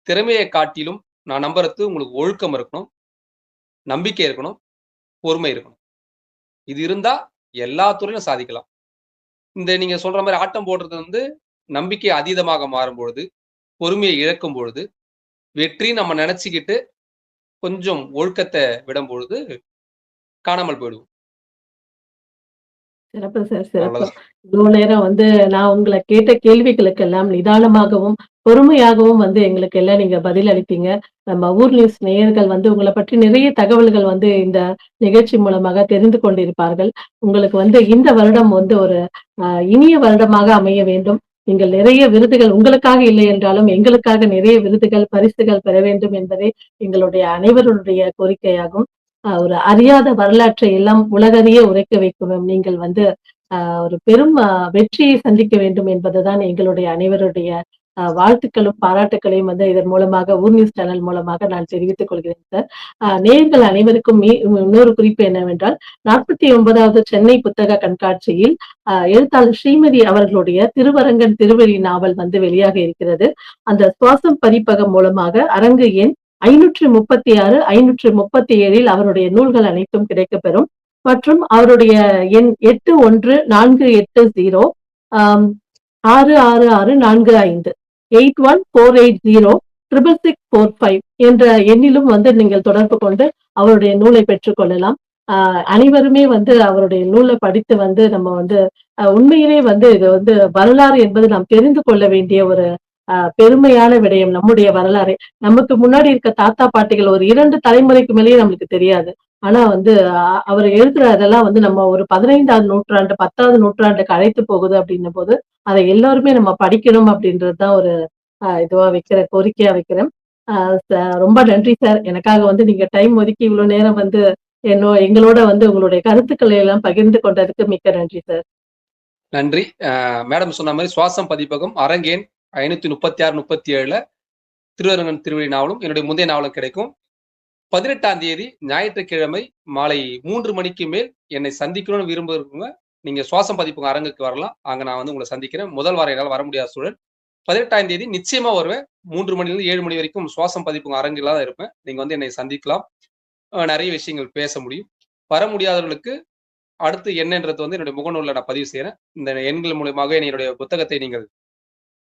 திறமைய காட்டிலும் நான் நம்புறது உங்களுக்கு ஒழுக்கம் இருக்கணும், நம்பிக்கை இருக்கணும், பொறுமை இருக்கணும். இது இருந்தா எல்லா துறையிலும் சாதிக்கலாம். இந்த நீங்க சொல்ற மாரி ஆட்டம் போடுறது வந்து நம்பிக்கை அதீதமாக மாறும்பொழுது, பொறுமையை இழக்கும் பொழுது, வெற்றின்னு நம்ம நெனச்சுக்கிட்டு கொஞ்சம் ஒழுக்கத்த விடும்பொழுது காணாமல் போயிடுவோம். சிறப்பு சார், சிறப்பு. அவ்வளதான். இவ்வளோ நேரம் வந்து நான் உங்கள கேட்ட கேள்விகளுக்கெல்லாம் நிதானமாகவும், பொறுமையாகவும் வந்து எங்களுக்கு எல்லாம் நீங்க பதில் அளித்தீங்க. நம்ம ஊர் நியூஸ் நேயர்கள் வந்து உங்கள பற்றி நிறைய தகவல்கள் வந்து இந்த நிகழ்ச்சி மூலமாக தெரிந்து கொண்டிருப்பார்கள். உங்களுக்கு வந்து இந்த வருடம் வந்து ஒரு இனிய வருடமாக அமைய வேண்டும். நீங்கள் நிறைய விருதுகள் உங்களுக்காக இல்லை என்றாலும், எங்களுக்காக நிறைய விருதுகள், பரிசுகள் பெற வேண்டும் என்பதே எங்களுடைய அனைவருடைய கோரிக்கையாகும். ஒரு அறியாத வரலாற்றை எல்லாம் உலகறிய உரைக்க வைக்கும் நீங்கள் வந்து ஒரு பெரும் வெற்றியை சந்திக்க வேண்டும் என்பதுதான் எங்களுடைய அனைவருடைய வாழ்த்துக்களும், பாராட்டுக்களையும் வந்து இதன் மூலமாக ஊர் நியூஸ் சேனல் மூலமாக நான் தெரிவித்துக் கொள்கிறேன் சார். நேயர்கள் அனைவருக்கும் இன்னொரு குறிப்பு என்னவென்றால், 49வது சென்னை புத்தக கண்காட்சியில் எழுத்தாளர் ஸ்ரீமதி அவர்களுடைய திருவரங்கன் திருவெளி நாவல் வந்து வெளியாக இருக்கிறது. அந்த சுவாசம் பதிப்பகம் மூலமாக அரங்கு எண் 536, 537ல் அவருடைய நூல்கள் அனைத்தும் கிடைக்கப்பெறும். மற்றும் அவருடைய எண் 814806 66645 8148066645 என்ற எண்ணிலும் வந்து நீங்கள் தொடர்பு கொண்டு அவருடைய நூலை பெற்றுக் கொள்ளலாம். அனைவருமே வந்து அவருடைய நூலை படித்து வந்து நம்ம வந்து உண்மையிலே வந்து இது வந்து வரலாறு என்பது நாம் தெரிந்து கொள்ள வேண்டிய ஒரு பெருமையான விடயம் நம்முடைய வரலாறு. நமக்கு முன்னாடி இருக்க தாத்தா, பாட்டிகள் ஒரு 2 தலைமுறைக்கு மேலேயே நம்மளுக்கு தெரியாது. ஆனா வந்து அவர் எழுதுற அதெல்லாம் வந்து நம்ம ஒரு 15வது நூற்றாண்டு, 10வது நூற்றாண்டுக்கு அழைத்து போகுது அப்படின்னும்போது, அத எல்லாருமே நம்ம படிக்கணும் அப்படின்றது தான் ஒரு இதுவா வைக்கிற கோரிக்கையா வைக்கிறேன். அ ச ரொம்ப நன்றி சார். எனக்காக வந்து நீங்க டைம் ஒதுக்கி இவ்வளோ நேரம் வந்து எங்களோட வந்து உங்களுடைய கருத்துக்களை எல்லாம் பகிர்ந்து கொண்டதுக்கு மிக்க நன்றி சார். நன்றி. மேடம் சொன்ன மாரி சுவாசம் பதிப்பகம் அரங்கேண் 536, 37 திருவரங்கன் திருவடி நாவலும் என்னுடைய முந்தைய நாவலும் கிடைக்கும். 18ஆம் தேதி ஞாயிற்றுக்கிழமை மாலை 3 மணிக்கு மேல் என்னை சந்திக்கணும்னு விரும்புறவங்க நீங்க சுவாசம் பதிப்பகம் அரங்குக்கு வரலாம். அங்க நான் வந்து உங்களை சந்திக்கிறேன். முதல் வாரம் என்னால வர முடியாத சூழல். 18ஆம் தேதி நிச்சயமா வருவேன். 3 மணிலிருந்து 7 மணி வரைக்கும் சுவாசம் பதிப்பகம் அரங்கில தான் இருப்பேன். நீங்க வந்து என்னை சந்திக்கலாம். நிறைய விஷயங்கள் பேச முடியும். வர முடியாதவர்களுக்கு அடுத்து என்னன்றது வந்து என்னுடைய முகநூல்ல நான் பதிவு செய்றேன். இந்த எண்கள் மூலியமாக என்னுடைய புத்தகத்தை நீங்கள்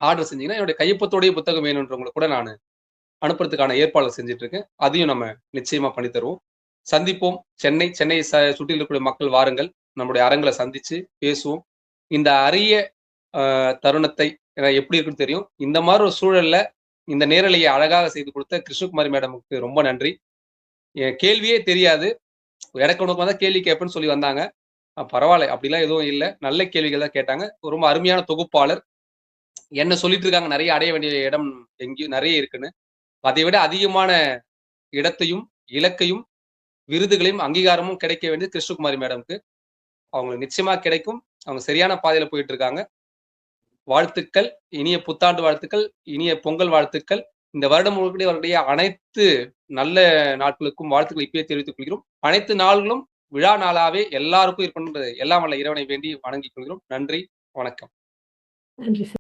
ஆர்டர் செஞ்சீங்கன்னா, என்னுடைய கையொப்பத்தோடைய புத்தகம் வேணுன்றவங்களுக்கு கூட நானு அனுப்புறதுக்கான ஏற்பாடுகள் செஞ்சுட்டு இருக்கேன். அதையும் நம்ம நிச்சயமா பண்ணி தருவோம். சந்திப்போம். சென்னையை சுற்றி இருக்கக்கூடிய மக்கள் வாருங்கள். நம்முடைய அரங்குல சந்திச்சு பேசுவோம். இந்த அரிய தருணத்தை எப்படி இருக்குன்னு தெரியும். இந்த மாதிரி ஒரு சூழல்ல இந்த நேரலையை அழகாக செய்து கொடுத்த கிருஷ்ணகுமாரி மேடமுக்கு ரொம்ப நன்றி. என் கேள்வியே தெரியாது. எனக்கு உனக்கு வந்தா கேள்வி கேட்பேன்னு சொல்லி வந்தாங்க. பரவாயில்ல. அப்படிலாம் எதுவும் இல்ல. நல்ல கேள்விகள் தான் கேட்டாங்க. ரொம்ப அருமையான தொகுப்பாளர். என்ன சொல்லிட்டு இருக்காங்க நெறைய அடைய வேண்டிய இடம் எங்கேயும் நெறைய இருக்குன்னு. அதை விட அதிகமான இடத்தையும், இலக்கையும், விருதுகளையும், அங்கீகாரமும் கிடைக்க வேண்டியது கிருஷ்ணகுமாரி மேடம்க்கு. அவங்களுக்கு நிச்சயமா கிடைக்கும். அவங்க சரியான பாதையில போயிட்டு இருக்காங்க. வாழ்த்துக்கள். இனிய புத்தாண்டு வாழ்த்துக்கள். இனிய பொங்கல் வாழ்த்துக்கள். இந்த வருடம் முழுக்க வரக்கூடிய அனைத்து நல்ல நாட்களுக்கும் வாழ்த்துக்களை இப்பயே தெரிவித்துக் கொள்கிறோம். அனைத்து நாள்களும் விழா நாளாவே எல்லாருக்கும் இருக்கணும்னு எல்லாம் வல்ல இறைவனை வேண்டி வணங்கிக் கொள்கிறோம். நன்றி. வணக்கம். நன்றி சார்.